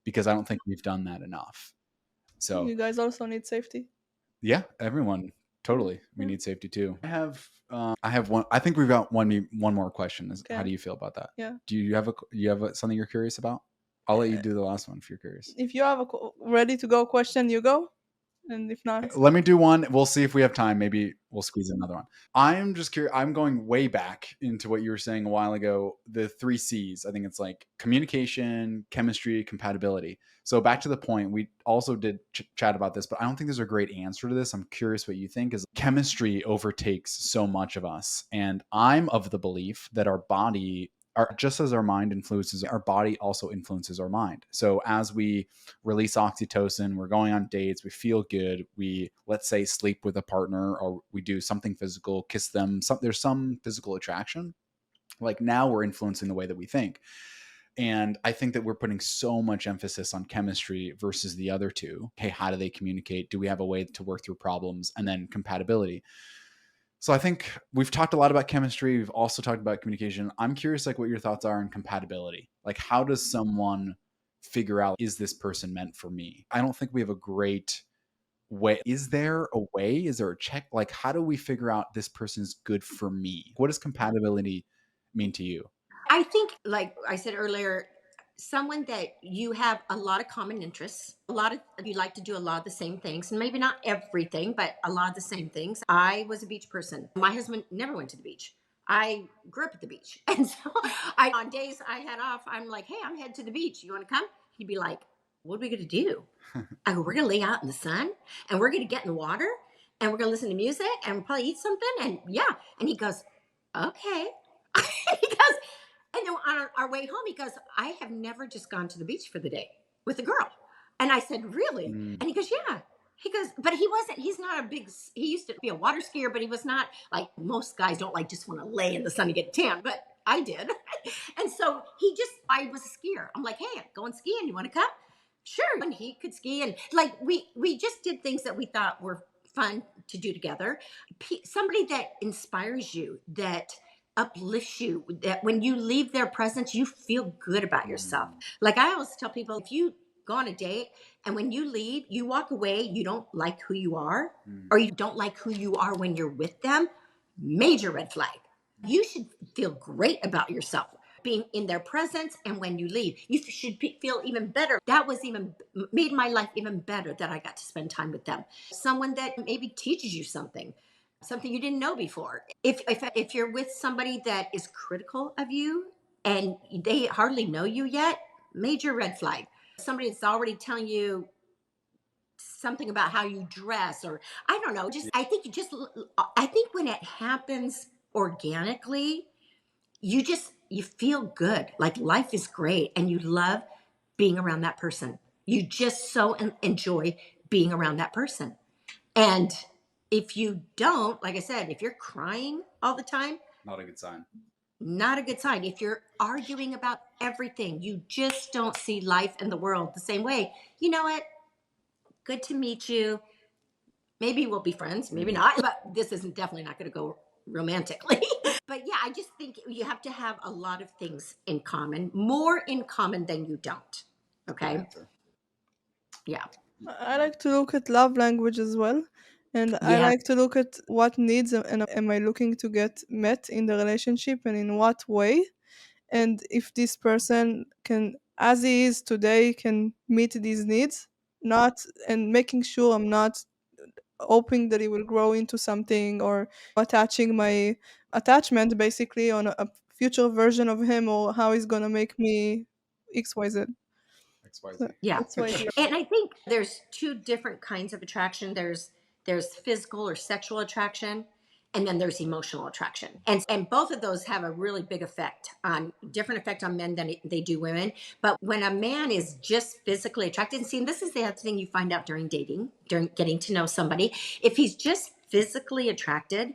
because I don't think we've done that enough. So you guys also need safety. Yeah, everyone. Totally. We need safety too. I have one. I think we've got one more question. Okay. How do you feel about that? Yeah. Do you have something you're curious about? I'll let you do the last one if you're curious. If you have a ready to go question, you go. And if not, let me do one. We'll see if we have time. Maybe we'll squeeze in another one. I'm just curious. I'm going way back into what you were saying a while ago. The 3 C's. I think it's like communication, chemistry, compatibility. So back to the point, we also did chat about this, but I don't think there's a great answer to this. I'm curious what you think. Is chemistry overtakes so much of us. And I'm of the belief that our body just as our mind influences our body, also influences our mind. So as we release oxytocin, we're going on dates, we feel good, we, let's say, sleep with a partner, or we do something physical, kiss them, there's some physical attraction. Like, now we're influencing the way that we think. And I think that we're putting so much emphasis on chemistry versus the other two. Hey, how do they communicate? Do we have a way to work through problems? And then compatibility. So I think we've talked a lot about chemistry. We've also talked about communication. I'm curious, like, what your thoughts are on compatibility. Like, how does someone figure out, is this person meant for me? I don't think we have a great way. Is there a way? Is there a check? Like, how do we figure out this person's good for me? What does compatibility mean to you? I think, like I said earlier, someone that you have a lot of common interests, a lot of you like to do a lot of the same things, and maybe not everything, but a lot of the same things. I was a beach person. My husband never went to the beach. I grew up at the beach. And so on days I had off, I'm like, hey, I'm headed to the beach. You want to come? He'd be like, what are we going to do? I go, we're going to lay out in the sun and we're going to get in the water and we're going to listen to music and we'll probably eat something. And yeah. And he goes, okay. He goes, and then on our way home, he goes, I have never just gone to the beach for the day with a girl. And I said, really? And he goes, yeah. He goes, but he's not a big, he used to be a water skier, but he was not like most guys don't like just want to lay in the sun and get tan, but I did. And so I was a skier. I'm like, hey, I'm going skiing. You want to come? Sure. And he could ski. And like, we just did things that we thought were fun to do together. Somebody that inspires you, that uplifts you, that when you leave their presence, you feel good about yourself. Like I always tell people, if you go on a date and when you leave, you walk away, you don't like who you are, or you don't like who you are when you're with them, major red flag. You should feel great about yourself being in their presence, and when you leave, you should feel even better. That was even made my life even better that I got to spend time with them. Someone that maybe teaches you something you didn't know before. If you're with somebody that is critical of you and they hardly know you yet, major red flag. Somebody that's already telling you something about how you dress, or I don't know, I think when it happens organically, you feel good, like life is great and you love being around that person. You just so enjoy being around that person. And if you don't, like I said, if you're crying all the time, Not a good sign. Not a good sign. If you're arguing about everything, you just don't see life and the world the same way. You know what? Good to meet you. Maybe we'll be friends, maybe not, but this isn't definitely not going to go romantically. But yeah, I just think you have to have a lot of things in common, more in common than you don't. Okay. Yeah. I like to look at love language as well. And I Yeah. like to look at what needs am I looking to get met in the relationship and in what way. And if this person can, as he is today, can meet these needs, not and making sure I'm not hoping that he will grow into something or attaching my attachment basically on a future version of him or how he's gonna make me XYZ. So XYZ. Yeah. that's why And I think there's two different kinds of attraction. There's physical or sexual attraction, and then there's emotional attraction. And both of those have a really big different effect on men than they do women. But when a man is just physically attracted, and see, this is the other thing you find out during dating, during getting to know somebody. If he's just physically attracted,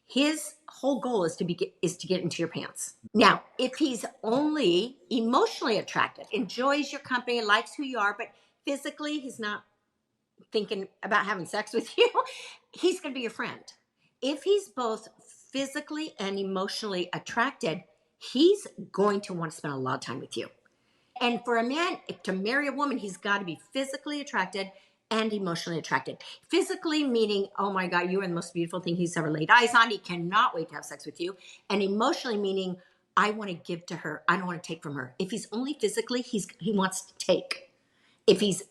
his whole goal is to get into your pants. Now, if he's only emotionally attracted, enjoys your company, likes who you are, but physically he's not thinking about having sex with you, he's going to be your friend. If he's both physically and emotionally attracted, he's going to want to spend a lot of time with you. And for a man, to marry a woman, he's got to be physically attracted and emotionally attracted. Physically meaning, oh my God, you are the most beautiful thing he's ever laid eyes on. He cannot wait to have sex with you. And emotionally meaning, I want to give to her. I don't want to take from her. If he's only physically, he wants to take. If he's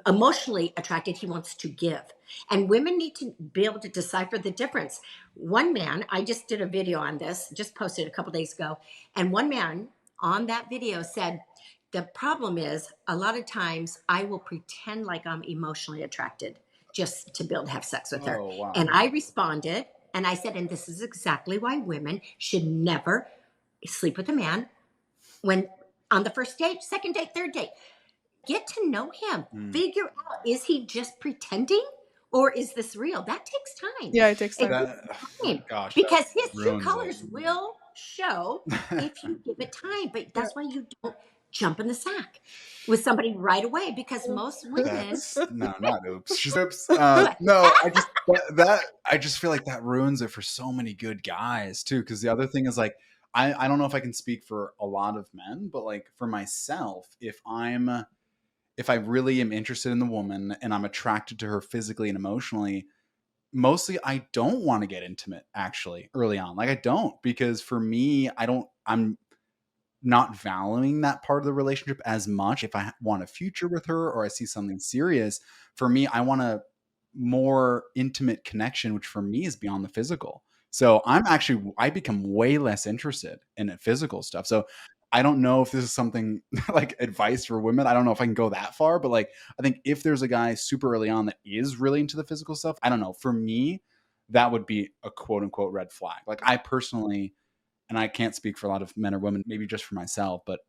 emotionally attracted, he wants to give. And women need to be able to decipher the difference. One man, I just did a video on this, just posted a couple days ago, and one man on that video said, the problem is a lot of times I will pretend like I'm emotionally attracted just to be able to have sex with her. Oh, wow. And I responded and I said, and this is exactly why women should never sleep with a man when on the first date, second date, third date, get to know him. Figure out, is he just pretending or is this real? That takes time. Yeah, it takes time. Gosh, because his true ruins colors will show if you give it time. But that's why you don't jump in the sack with somebody right away, because most women no, not oops. She's oops. What? No, I just feel like that ruins it for so many good guys too. Because the other thing is like, I don't know if I can speak for a lot of men, but like for myself, if I really am interested in the woman and I'm attracted to her physically and emotionally, mostly I don't want to get intimate actually early on. Like I don't, because for me, I'm not valuing that part of the relationship as much. If I want a future with her or I see something serious, for me, I want a more intimate connection, which for me is beyond the physical. So I become way less interested in physical stuff. So I don't know if this is something like advice for women. I don't know if I can go that far, but like, I think if there's a guy super early on that is really into the physical stuff, I don't know. For me, that would be a quote unquote red flag. Like I personally, and I can't speak for a lot of men or women, maybe just for myself, but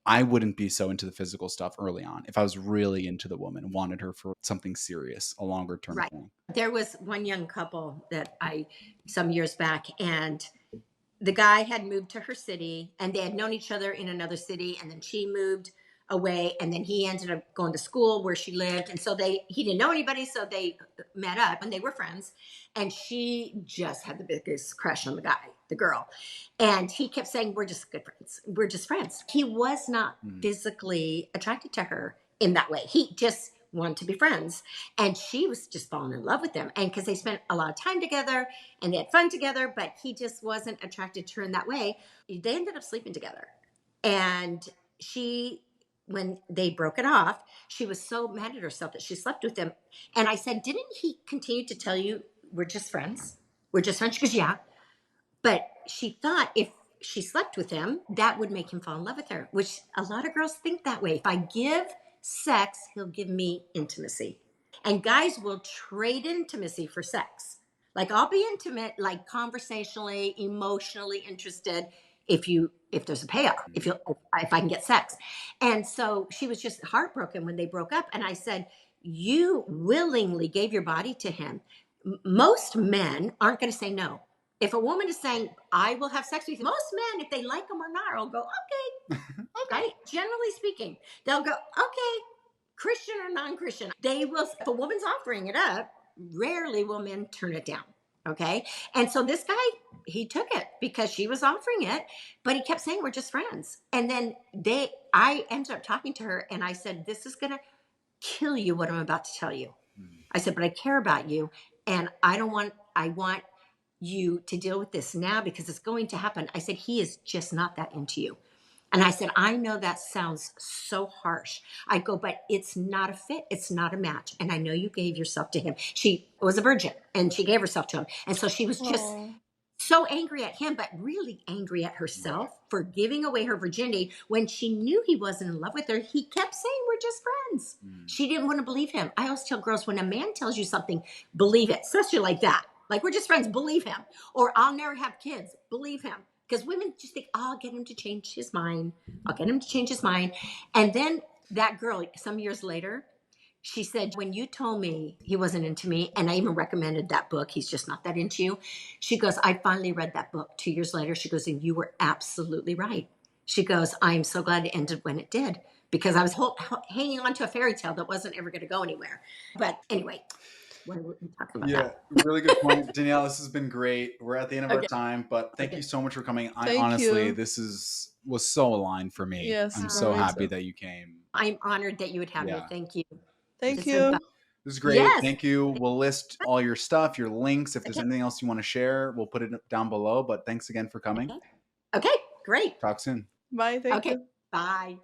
I wouldn't be so into the physical stuff early on if I was really into the woman and wanted her for something serious, a longer term thing. There was one young couple that some years back, and the guy had moved to her city and they had known each other in another city, and then she moved away, and then he ended up going to school where she lived, and so he didn't know anybody, so they met up and they were friends, and she just had the biggest crush on the girl, and he kept saying, we're just good friends, we're just friends. He was not physically attracted to her in that way. He just wanted to be friends, and she was just falling in love with him, and because they spent a lot of time together and they had fun together, but he just wasn't attracted to her in that way. They ended up sleeping together, and when they broke it off, she was so mad at herself that she slept with him. And I said, didn't he continue to tell you, we're just friends, we're just friends? She goes, yeah. But she thought if she slept with him, that would make him fall in love with her, which a lot of girls think that way. If I give sex, he'll give me intimacy. And guys will trade intimacy for sex. Like, I'll be intimate, like conversationally, emotionally interested if there's a payoff, if I can get sex. And so she was just heartbroken when they broke up. And I said, you willingly gave your body to him. Most men aren't going to say no. If a woman is saying, I will have sex with you, most men, if they like them or not, will go, okay. Right? Generally speaking, they'll go, okay, Christian or non-Christian. They will, if a woman's offering it up, rarely will men turn it down. Okay. And so this guy, he took it because she was offering it, but he kept saying, we're just friends. And then I ended up talking to her, and I said, this is going to kill you, what I'm about to tell you. I said, but I care about you, and I want you to deal with this now because it's going to happen. I said, he is just not that into you. And I said, I know that sounds so harsh. I go, but it's not a fit. It's not a match. And I know you gave yourself to him. She was a virgin and she gave herself to him. And so she was just so angry at him, but really angry at herself for giving away her virginity when she knew he wasn't in love with her. He kept saying, we're just friends. She didn't want to believe him. I always tell girls, when a man tells you something, believe it, especially like that. Like, we're just friends, believe him. Or I'll never have kids, believe him. Because women just think, oh, I'll get him to change his mind. I'll get him to change his mind. And then that girl, some years later, she said, when you told me he wasn't into me, and I even recommended that book, He's Just Not That Into You, she goes, I finally read that book 2 years later. She goes, and you were absolutely right. She goes, I'm so glad it ended when it did, because I was hanging on to a fairy tale that wasn't ever going to go anywhere. But anyway, what are we talking about that? Really good point. Danielle, this has been great. We're at the end of our time, but thank you so much for coming. Honestly, this was so aligned for me. Yes, I'm so happy that you came. I'm honored that you would have me. Thank you. Thank you. This is great. Yes. Thank you. We'll list all your stuff, your links. If there's anything else you want to share, we'll put it down below. But thanks again for coming. Okay, great. Talk soon. Bye. Thank you. Bye.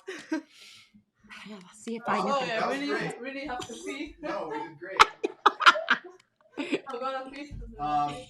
See if I know. Really have to pee. No, we did great. I'm gonna pee.